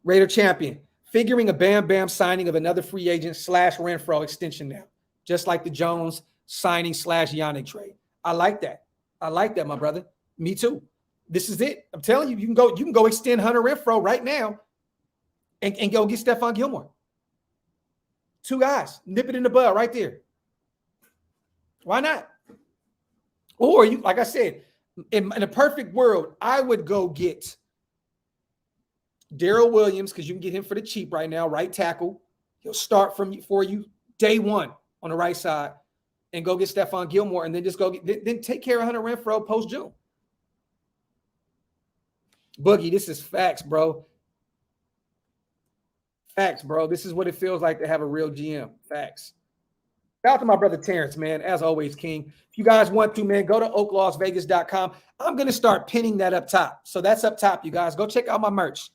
Raider champion. Figuring a Bam Bam signing of another free agent / Renfrow extension now. Just like the Jones signing / Yannick trade. I like that. I like that, my brother. Me too. This is it. I'm telling you, you can go extend Hunter Renfrow right now and go get Stephon Gilmore. 2 guys. Nip it in the bud right there. Why not? Or you, like I said, in a perfect world, I would go get Darrell Williams, because you can get him for the cheap right now, right tackle. He'll start for you day one on the right side, and go get Stephon Gilmore, and then just go then take care of Hunter Renfrow post-June. Boogie, this is facts, bro. Facts, bro. This is what it feels like to have a real GM. Facts. Shout out to my brother Terrence, man. As always, King. If you guys want to, man, go to Oaklosvegas.com. I'm going to start pinning that up top. So that's up top, you guys. Go check out my merch.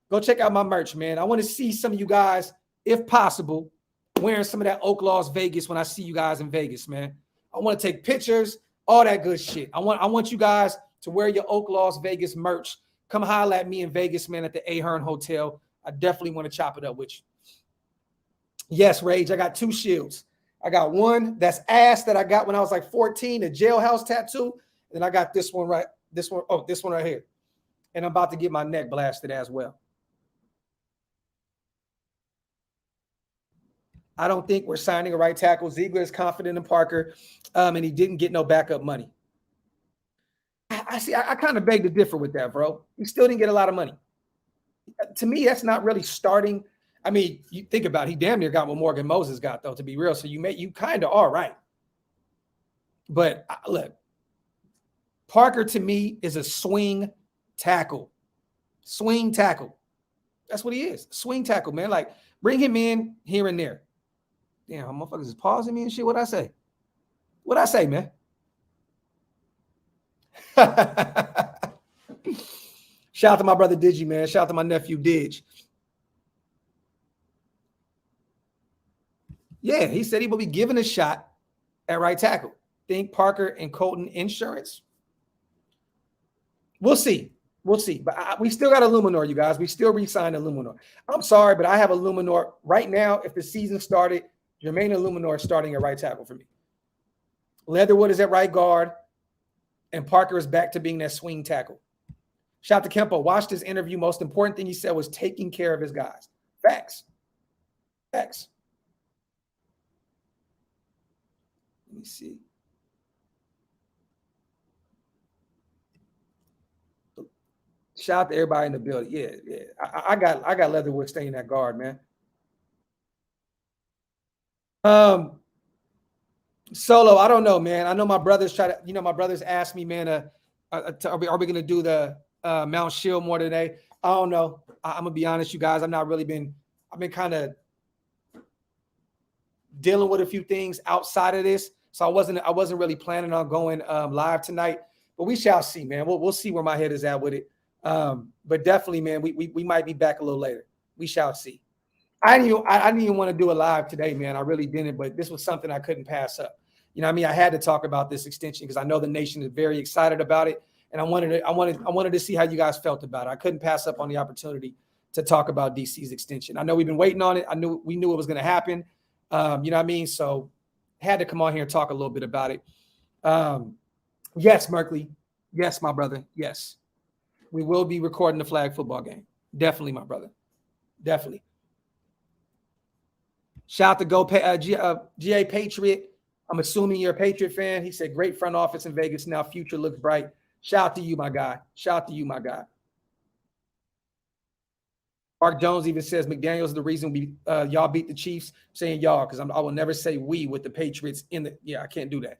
Go check out my merch, man. I want to see some of you guys, if possible, wearing some of that Oaklosvegas when I see you guys in Vegas, man. I want to take pictures, all that good shit. I want you guys to wear your Oaklosvegas merch. Come holler at me in Vegas, man, at the Ahern Hotel. I definitely want to chop it up with you. Yes, Rage, I got 2 shields. I got one that's ass that I got when I was like 14, a jailhouse tattoo. And I got this one right here. And I'm about to get my neck blasted as well. I don't think we're signing a right tackle. Ziegler is confident in Parker, and he didn't get no backup money. I kind of beg to differ with that, bro. He still didn't get a lot of money. To me, that's not really starting. I mean, you think about it, he damn near got what Morgan Moses got, though, to be real. So you kind of are right. But look, Parker to me is a swing tackle. Swing tackle. That's what he is. Swing tackle, man. Like, bring him in here and there. Damn, motherfuckers is pausing me and shit. What'd I say? What'd I say, man? Shout out to my brother Digi, man. Shout out to my nephew Dig. Yeah, he said he will be given a shot at right tackle. Think Parker and Colton insurance? We'll see. We'll see. But we still got Illuminor, you guys. We still re-signed Illuminor. I'm sorry, but I have Illuminor right now. If the season started, Jermaine Illuminor is starting at right tackle for me. Leatherwood is at right guard, and Parker is back to being that swing tackle. Shout out to Kempo. Watched his interview. Most important thing he said was taking care of his guys. Facts. Facts. Let me see. Shout out to everybody in the building. Yeah. I got Leatherwood staying that guard, man. Solo, I don't know, man. I know my brothers my brothers asked me, man, are we going to do the Mount Shieldmore today? I don't know. I'm going to be honest, you guys. I've been kind of dealing with a few things outside of this. So I wasn't really planning on going live tonight, but we shall see, man. We'll see where my head is at with it. But definitely, man, we might be back a little later. We shall see. I didn't even want to do a live today, man. I really didn't, but this was something I couldn't pass up. You know what I mean? I had to talk about this extension because I know the nation is very excited about it. And I wanted to see how you guys felt about it. I couldn't pass up on the opportunity to talk about DC's extension. I know we've been waiting on it. We knew it was going to happen. You know what I mean? So had to come on here and talk a little bit about it. Yes, Merkley. Yes, my brother. Yes. We will be recording the flag football game. Definitely, my brother. Definitely. Shout out to GA Patriot. I'm assuming you're a Patriot fan. He said, great front office in Vegas now. Future looks bright. Shout out to you, my guy. Shout out to you, my guy. Mark Jones even says McDaniels is the reason y'all beat the Chiefs. I'm saying y'all because I will never say we with the Patriots I can't do that.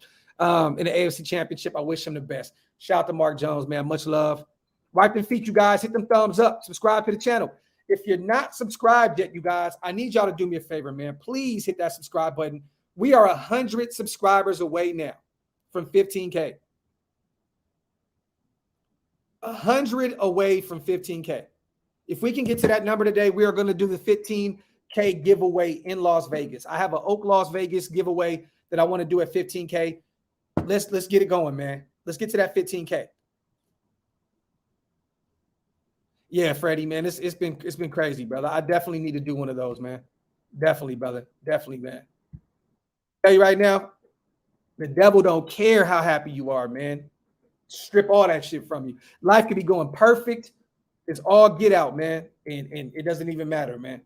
In the AFC Championship, I wish him the best. Shout out to Mark Jones, man. Much love. Wipe them feet, you guys. Hit them thumbs up. Subscribe to the channel. If you're not subscribed yet, you guys, I need y'all to do me a favor, man. Please hit that subscribe button. We are 100 subscribers away now from 15K. 100 away from 15K. If we can get to that number today, we are going to do the 15K giveaway in Las Vegas. I have an Oaklosvegas giveaway that I want to do at 15K. Let's get it going, man. Let's get to that 15K. Yeah, Freddie, man, it's been crazy, brother. I definitely need to do one of those, man. Definitely, brother. Definitely, man. Tell you right now, the devil don't care how happy you are, man. Strip all that shit from you. Life could be going perfect. It's all get out, man. And it doesn't even matter, man.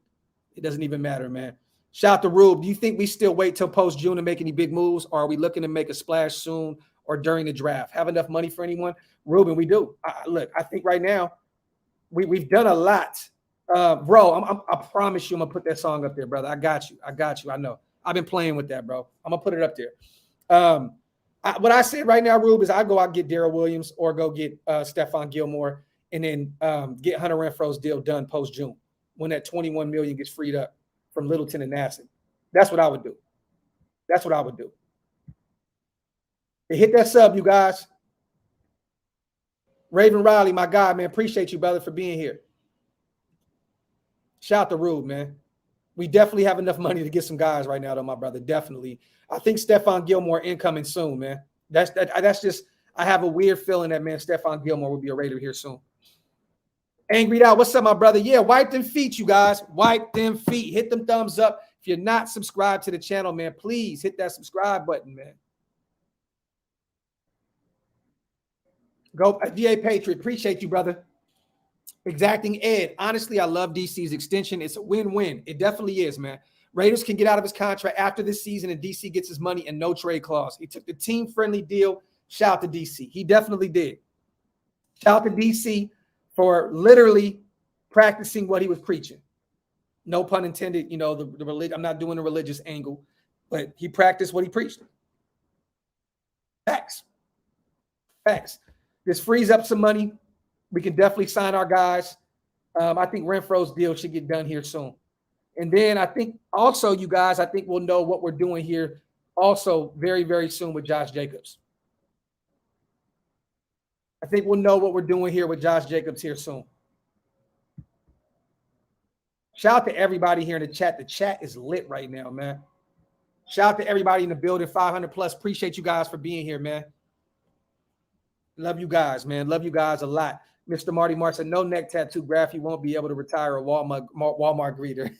It doesn't even matter, man. Shout out to Rube. Do you think we still wait till post-June to make any big moves? Or are we looking to make a splash soon or during the draft? Have enough money for anyone? Ruben, we do. Look, I think right now, we've done a lot. Bro, I promise you I'm going to put that song up there, brother. I got you. I know. I've been playing with that, bro. I'm going to put it up there. What I said right now, Rube, is I go out and get Darrell Williams or go get Stephon Gilmore and then get Hunter Renfro's deal done post-June when that $21 million gets freed up from Littleton and Nassib. That's what I would do. That's what I would do. Hey, hit that sub, you guys. Raven Riley, my guy, man. Appreciate you, brother, for being here. Shout out to Rube, man. We definitely have enough money to get some guys right now, though, my brother. Definitely. I think Stephon Gilmore incoming soon, man. That's just, I have a weird feeling that, man, Stephon Gilmore will be a Raider here soon. Angry out. What's up, my brother? Yeah, wipe them feet, you guys. Wipe them feet. Hit them thumbs up. If you're not subscribed to the channel, man, please hit that subscribe button, man. Go, DA Patriot. Appreciate you, brother. Exacting Ed. Honestly, I love DC's extension. It's a win-win. It definitely is, man. Raiders can get out of his contract after this season, and DC gets his money and no trade clause. He took the team-friendly deal. Shout out to DC. He definitely did. Shout out to DC for literally practicing what he was preaching. No pun intended. You know, the religion. I'm not doing the religious angle, but he practiced what he preached. Facts. Facts. This frees up some money. We can definitely sign our guys. I think Renfro's deal should get done here soon. And then I think also, you guys, I think we'll know what we're doing here also very, very soon with Josh Jacobs. I think we'll know what we're doing here with Josh Jacobs here soon. Shout out to everybody here in the chat. The chat is lit right now, man. Shout out to everybody in the building, 500 plus. Appreciate you guys for being here, man. Love you guys, man. Love you guys a lot. Mr. Marty Mark said, no neck tattoo, Graphk. You won't be able to retire a Walmart greeter.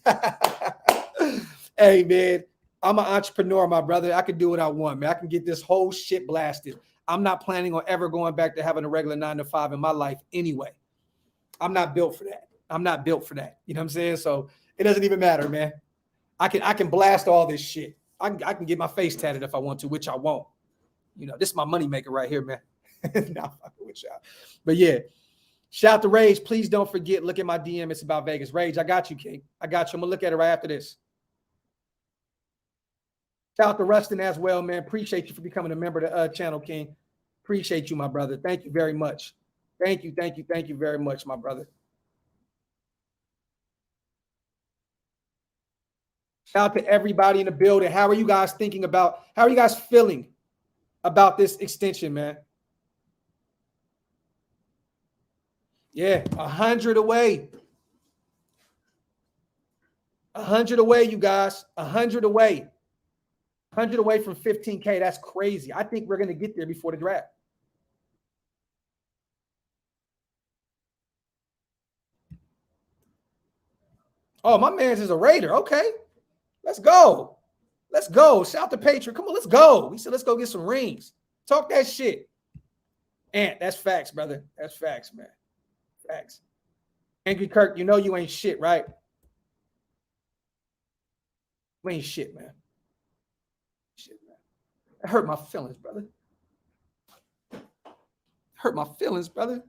Hey, man, I'm an entrepreneur, my brother. I can do what I want, man. I can get this whole shit blasted. I'm not planning on ever going back to having a regular 9-to-5 in my life anyway. I'm not built for that. I'm not built for that. You know what I'm saying? So it doesn't even matter, man. I can blast all this shit. I can get my face tatted if I want to, which I won't. You know, this is my moneymaker right here, man. Nah, fucking with y'all. But yeah. Shout out to Rage. Please don't forget, look at my DM. It's about Vegas. Rage, I got you, King. I got you. I'm going to look at it right after this. Shout out to Rustin as well, man. Appreciate you for becoming a member of the channel, King. Appreciate you, my brother. Thank you very much. Thank you very much, my brother. Shout out to everybody in the building. How are you guys feeling about this extension, man? Yeah, 100 away. 100 away, you guys. 100 away. 100 away from 15K. That's crazy. I think we're going to get there before the draft. Oh, my man's is a Raider. Okay. Let's go. Let's go. Shout out to Patriot. Come on, let's go. He said, let's go get some rings. Talk that shit. And that's facts, brother. That's facts, man. Facts. Angry Kirk, you know you ain't shit, right? You ain't shit, man. Shit, man. That hurt my feelings, brother. Hurt my feelings, brother.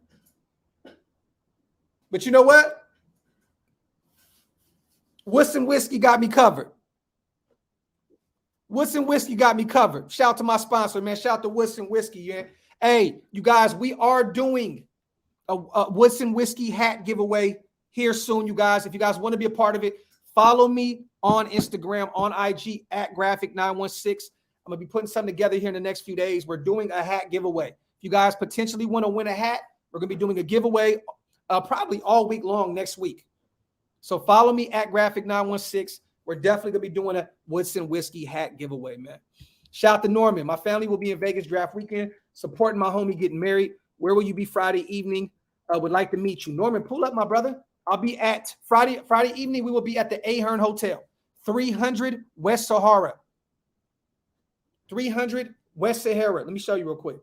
But you know what? Woodson Whiskey got me covered. Woodson Whiskey got me covered. Shout out to my sponsor, man. Shout out to Woodson Whiskey, yeah. Hey, you guys, we are doing a Woodson Whiskey hat giveaway here soon, you guys. If you guys want to be a part of it, follow me on Instagram, on IG at Graphk916. I'm going to be putting something together here in the next few days. We're doing a hat giveaway. If you guys potentially want to win a hat, we're going to be doing a giveaway probably all week long next week. So follow me at Graphk916. We're definitely going to be doing a Woodson Whiskey hat giveaway, man. Shout out to Norman. My family will be in Vegas draft weekend, supporting my homie getting married. Where will you be Friday evening? Would like to meet you. Norman, pull up, my brother. I'll be at Friday evening. We will be at the Ahern Hotel, 300 West Sahara. 300 West Sahara. Let me show you real quick.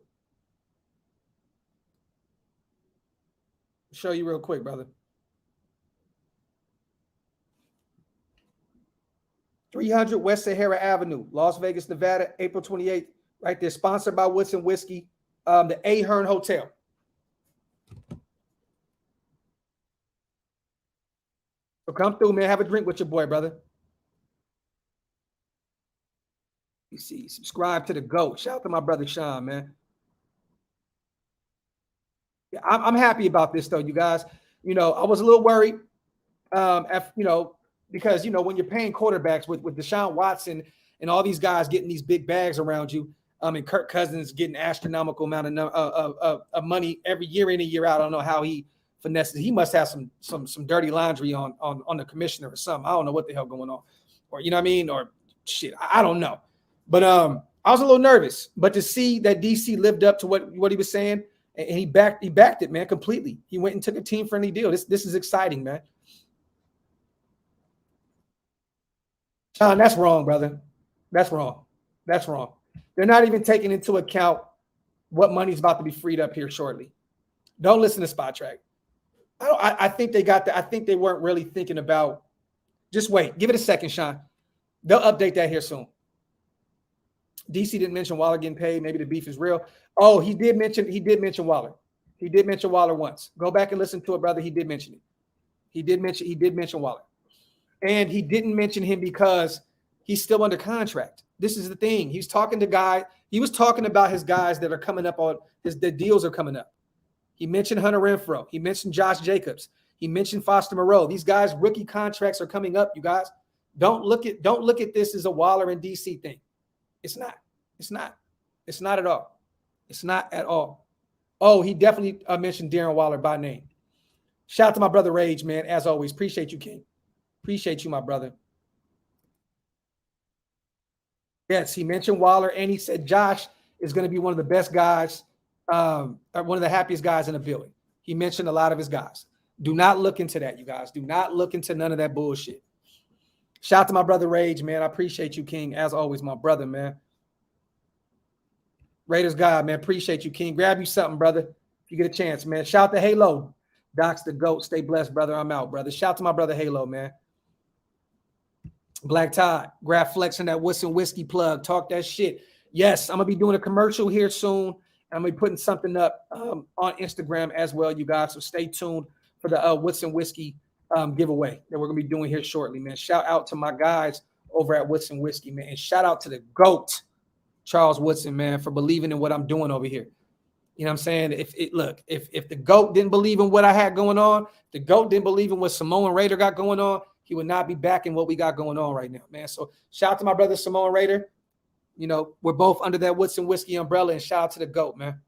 Show you real quick, brother. 300 West Sahara Avenue, Las Vegas, Nevada, April 28th. Right there, sponsored by Woodson Whiskey, the Ahern Hotel. So come through, man. Have a drink with your boy, brother. You see, subscribe to the GOAT. Shout out to my brother Sean, man. Yeah, I'm happy about this, though, you guys. You know, I was a little worried, because, when you're paying quarterbacks with Deshaun Watson and all these guys getting these big bags around you, and Kirk Cousins getting astronomical amount of money every year in and year out. I don't know how he finesses. He must have some dirty laundry on the commissioner or something. I don't know what the hell going on, or you know what I mean, or shit. I don't know, but I was a little nervous. But to see that DC lived up to what he was saying, and he backed it, man, completely. He went and took a team friendly deal. This is exciting, man. Sean, that's wrong, brother. That's wrong. That's wrong. They're not even taking into account what money's about to be freed up here shortly. Don't listen to Spot Track. I think they got that. I think they weren't really thinking about. Just wait. Give it a second, Sean. They'll update that here soon. DC didn't mention Waller getting paid. Maybe the beef is real. Oh, he did mention Waller. He did mention Waller once. Go back and listen to it, brother. He did mention it. He did mention Waller. And he didn't mention him because he's still under contract. This is the thing. He was talking about his guys that are coming up on the deals are coming up. He mentioned Hunter Renfrow. He mentioned Josh Jacobs. He mentioned Foster Moreau. These guys' rookie contracts are coming up, you guys. Don't look at this as a Waller and DC thing. It's not. It's not. It's not at all. It's not at all. Oh, he definitely mentioned Darren Waller by name. Shout out to my brother Rage, man. As always, appreciate you, King. Appreciate you, my brother. Yes, he mentioned Waller, and he said Josh is going to be one of the best guys, one of the happiest guys in the building. He mentioned a lot of his guys. Do not look into that, you guys. Do not look into none of that bullshit. Shout out to my brother Rage, man. I appreciate you, King. As always, my brother, man. Raiders God, man. Appreciate you, King. Grab you something, brother, if you get a chance, man. Shout out to Halo. Doc's the GOAT. Stay blessed, brother. I'm out, brother. Shout out to my brother Halo, man. Black Todd, Graphk flexing that Woodson Whiskey plug. Talk that shit. Yes, I'm going to be doing a commercial here soon. I'm going to be putting something up on Instagram as well, you guys. So stay tuned for the Woodson Whiskey giveaway that we're going to be doing here shortly, man. Shout out to my guys over at Woodson Whiskey, man. And shout out to the GOAT, Charles Woodson, man, for believing in what I'm doing over here. You know what I'm saying? If the GOAT didn't believe in what I had going on, the GOAT didn't believe in what Samoan Raider got going on, he would not be backing what we got going on right now, man. So shout out to my brother Samoan Raider. You know, we're both under that Woodson Whiskey umbrella, and shout out to the GOAT, man.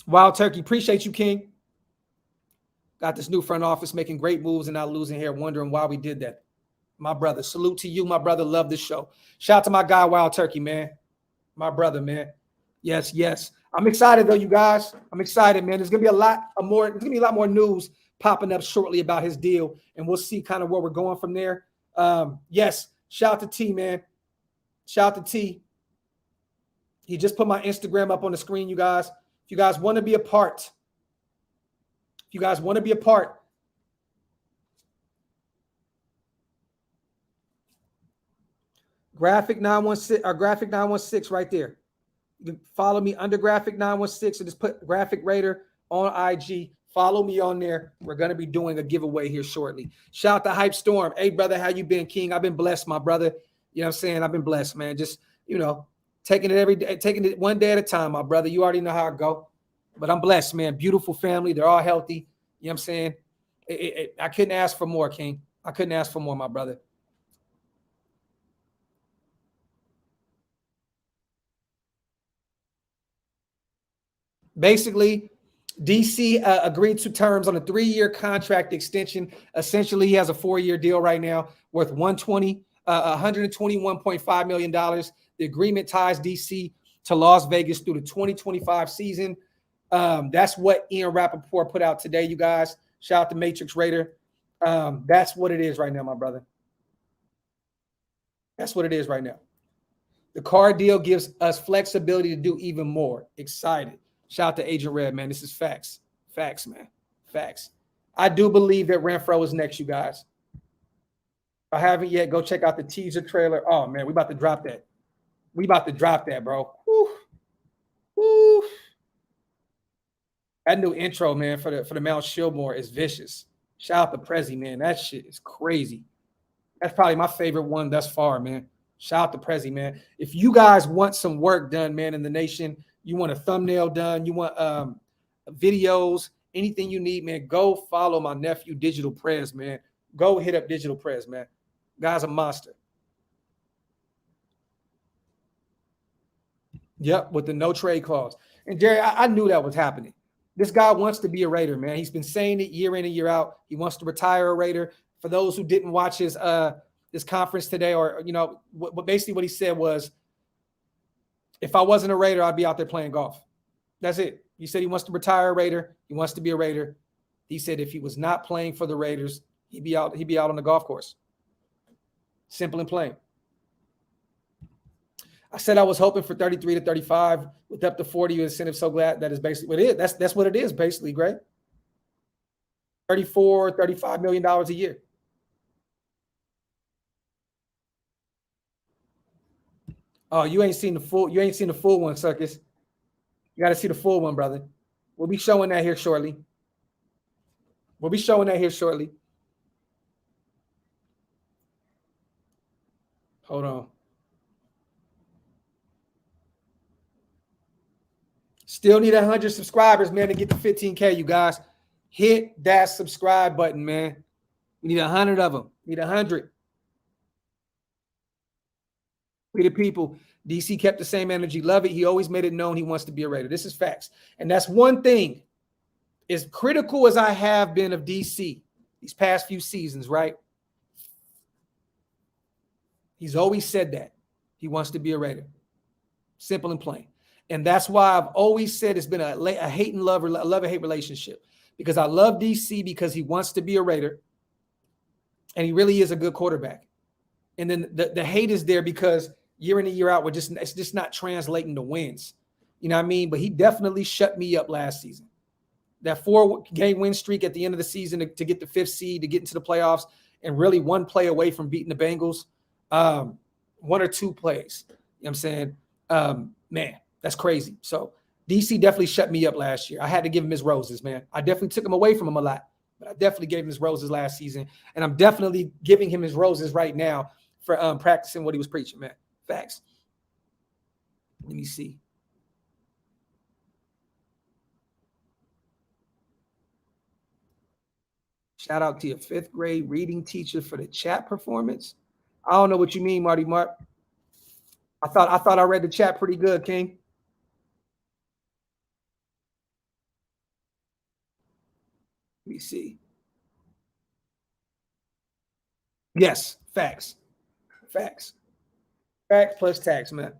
Wild Turkey, appreciate you, King. Got this new front office making great moves and not losing here, wondering why we did that. My brother, salute to you, my brother. Love this show. Shout out to my guy, Wild Turkey, man. My brother, man. Yes, yes. I'm excited though, you guys. I'm excited, man. There's gonna be a lot more news popping up shortly about his deal, and we'll see kind of where we're going from there. Yes, shout out to T, man. Shout out to T. He just put my Instagram up on the screen, you guys. If you guys want to be a part, Graphk 916 or Graphk 916 right there. You can follow me under Graphk 916 and just put Graphk Raider on IG. Follow me on there. We're going to be doing a giveaway here shortly. Shout out to Hype Storm. Hey, brother, how you been, King? I've been blessed, my brother. You know what I'm saying? I've been blessed, man. Just, you know, taking it every day, taking it one day at a time, my brother. You already know how it go. But I'm blessed, man. Beautiful family. They're all healthy. You know what I'm saying? I couldn't ask for more, King. I couldn't ask for more, my brother. Basically, DC agreed to terms on a 3-year contract extension. Essentially, he has a 4-year deal right now worth $121.5 million. The agreement ties DC to Las Vegas through the 2025 season. That's what Ian Rappaport put out today, you guys. Shout out to Matrix Raider. That's what it is right now, my brother. That's what it is right now. The Carr deal gives us flexibility to do even more. Excited. Shout out to Agent Red, man. This is facts. Facts, man. Facts. I do believe that Renfro is next, you guys. If I haven't yet, go check out the teaser trailer. Oh, man, we about to drop that. We about to drop that, bro. Woo. Woo. That new intro, man, for the Mount Shillmore is vicious. Shout out to Prezi, man. That shit is crazy. That's probably my favorite one thus far, man. Shout out to Prezi, man. If you guys want some work done, man, in the nation, you want a thumbnail done, you want videos, anything you need, man, go follow my nephew, Digital Prez, man. Go hit up Digital Prez, man. Guy's a monster. Yep, with the no trade clause. And Jerry, I knew that was happening. This guy wants to be a Raider, man. He's been saying it year in and year out. He wants to retire a Raider. For those who didn't watch his this conference today, or basically what he said was, if I wasn't a Raider, I'd be out there playing golf. That's it. He said he wants to retire a Raider. He wants to be a Raider. He said if he was not playing for the Raiders, he'd be out on the golf course. Simple and plain. I said I was hoping for 33 to 35 with up to 40 incentive. So glad that is basically what it is. That's what it is, basically, Greg. 34, $35 million a year. Oh, you ain't seen the full one, Circus. You got to see the full one, brother. We'll be showing that here shortly. Hold on. Still need 100 subscribers, man, to get to 15K, you guys. Hit that subscribe button, man. We need 100 of them. Need 100. We the people. DC kept the same energy. Love it. He always made it known he wants to be a Raider. This is facts. And that's one thing. As critical as I have been of DC these past few seasons, right? He's always said that. He wants to be a Raider. Simple and plain. And that's why I've always said it's been a hate and love, a love-and-hate relationship. Because I love DC because he wants to be a Raider. And he really is a good quarterback. And then the hate is there because year in and year out, it's just not translating to wins. You know what I mean? But he definitely shut me up last season. That 4-game win streak at the end of the season to get the 5th seed, to get into the playoffs, and really one play away from beating the Bengals. 1 or 2 plays. You know what I'm saying? Man, that's crazy. So DC definitely shut me up last year. I had to give him his roses, man. I definitely took him away from him a lot. But I definitely gave him his roses last season, and I'm definitely giving him his roses right now for practicing what he was preaching, man. Facts. Let me see. Shout out to your 5th grade reading teacher for the chat performance. I don't know what you mean, Marty Mark. I thought I read the chat pretty good, King. Let me see. Yes, facts. Facts. Fact plus tax, man.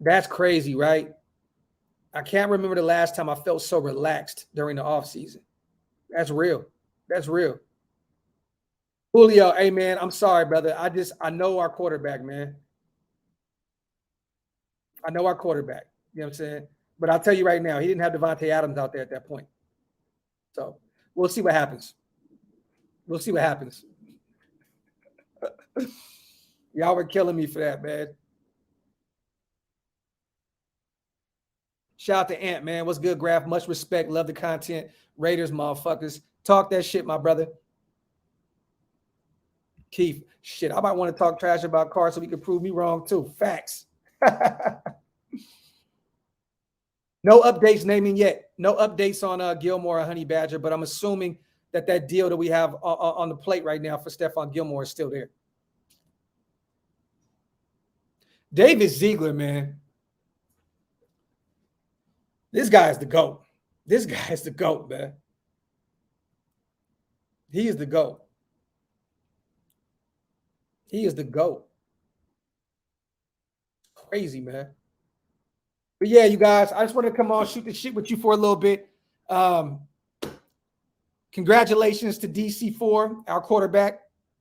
That's crazy, right? I can't remember the last time I felt so relaxed during the offseason. That's real. That's real. Julio, hey, man, I'm sorry, brother. I know our quarterback, man. I know our quarterback. You know what I'm saying? But I'll tell you right now, he didn't have Devontae Adams out there at that point. So we'll see what happens. We'll see what happens. Y'all were killing me for that, man. Shout out to Ant, man. What's good, Graphk? Much respect. Love the content. Raiders, motherfuckers. Talk that shit, my brother. Keith, shit, I might want to talk trash about Carr so he can prove me wrong, too. Facts. No updates naming yet. No updates on Gilmore or Honey Badger, but I'm assuming that deal that we have on the plate right now for Stephon Gilmore is still there. David Ziegler, man. This guy is the GOAT. This guy is the GOAT, man. He is the GOAT. He is the GOAT. Crazy, man. But yeah, you guys, I just want to come on, shoot the shit with you for a little bit. Congratulations to DC4, our quarterback,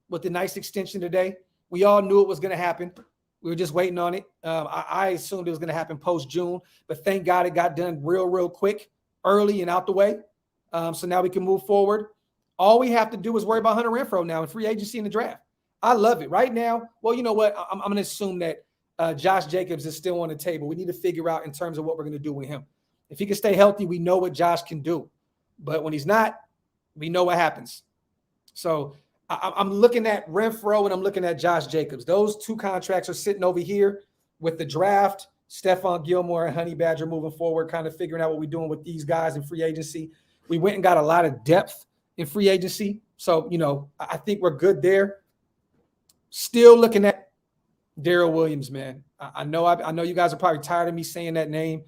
with the nice extension today. We all knew it was going to happen. We were just waiting on it. I assumed it was going to happen post-June, but thank God it got done real quick, early and out the way. So now we can move forward. All we have to do is worry about Hunter Renfrow now in free agency in the draft. I love it. Right now, well, you know what? I'm going to assume that Josh Jacobs is still on the table. We need to figure out in terms of what we're going to do with him. If he can stay healthy, we know what Josh can do. But when he's not, we know what happens. So I'm looking at Renfrow and I'm looking at Josh Jacobs. Those two contracts are sitting over here with the draft, Stephon Gilmore and Honey Badger moving forward, kind of figuring out what we're doing with these guys in free agency. We went and got a lot of depth in free agency. So, you know, I think we're good there. Still looking at Darrell Williams, man. I know you guys are probably tired of me saying that name,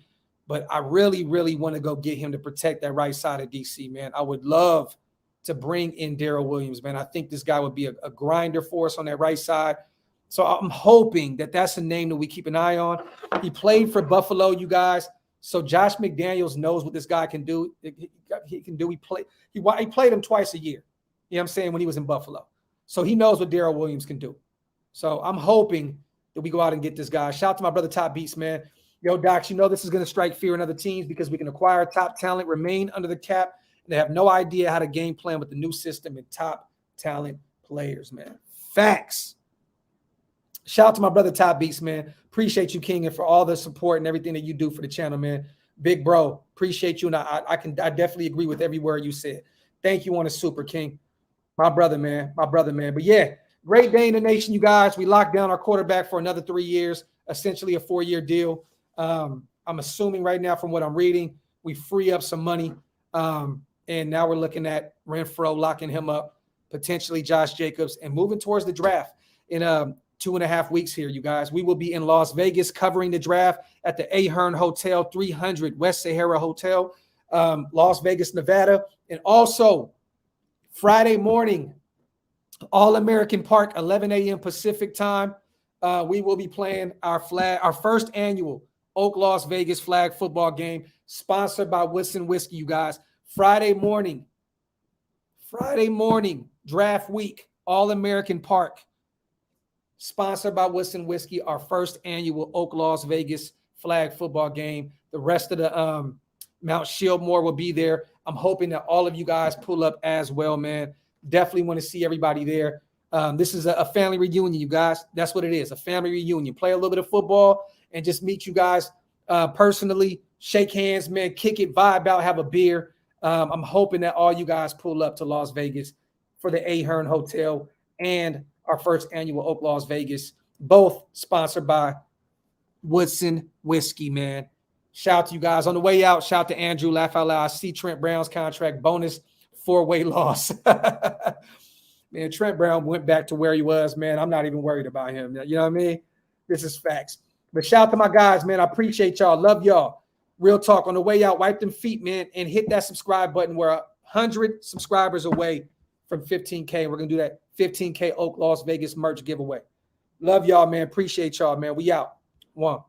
but I really want to go get him to protect that right side of DC, man. I would love to bring in Darrell Williams, man. I think this guy would be a grinder for us on that right side. So I'm hoping that that's a name that we keep an eye on. He played for Buffalo, you guys. So Josh McDaniels knows what this guy can do. He can do. He played him twice a year. You know what I'm saying? When he was in Buffalo. So he knows what Darrell Williams can do. So I'm hoping that we go out and get this guy. Shout out to my brother Top Beats, man. Yo, Docs, you know this is going to strike fear in other teams because we can acquire top talent, remain under the cap, and they have no idea how to game plan with the new system and top talent players, man. Facts. Shout out to my brother Top Beats, man. Appreciate you, King, and for all the support and everything that you do for the channel, man. Big bro, appreciate you, and I definitely agree with every word you said. Thank you on the super, King. My brother, man. My brother, man. But yeah, great day in the nation, you guys. We locked down our quarterback for another 3 years, essentially a 4-year deal. I'm assuming right now from what I'm reading, we free up some money. And now we're looking at Renfrow, locking him up, potentially Josh Jacobs, and moving towards the draft in 2.5 weeks here, you guys. We will be in Las Vegas covering the draft at the Ahern Hotel, 300 West Sahara Hotel, Las Vegas, Nevada. And also Friday morning, All-American Park, 11 a.m. Pacific time. We will be playing our first annual Oaklosvegas flag football game, sponsored by Whistling Whiskey, you guys. Friday morning, draft week, All-American Park, sponsored by Whistling Whiskey, our first annual Oaklosvegas flag football game. The rest of the Mount Shieldmore will be there. I'm hoping that all of you guys pull up as well, man. Definitely want to see everybody there. This is a family reunion, you guys. That's what it is, a family reunion. Play a little bit of football and just meet you guys personally, shake hands, man, kick it, vibe out, have a beer. I'm hoping that all you guys pull up to Las Vegas for the Ahern Hotel and our first annual Oaklosvegas, both sponsored by Woodson Whiskey, man. Shout out to you guys. On the way out, shout out to Andrew, laugh out loud. I see Trent Brown's contract bonus, 4-way loss. Man, Trent Brown went back to where he was, man. I'm not even worried about him. You know what I mean? This is facts. But shout out to my guys, man. I appreciate y'all. Love y'all. Real talk. On the way out, wipe them feet, man, and hit that subscribe button. We're 100 subscribers away from 15K. We're going to do that 15K Oak Las Vegas merch giveaway. Love y'all, man. Appreciate y'all, man. We out. One.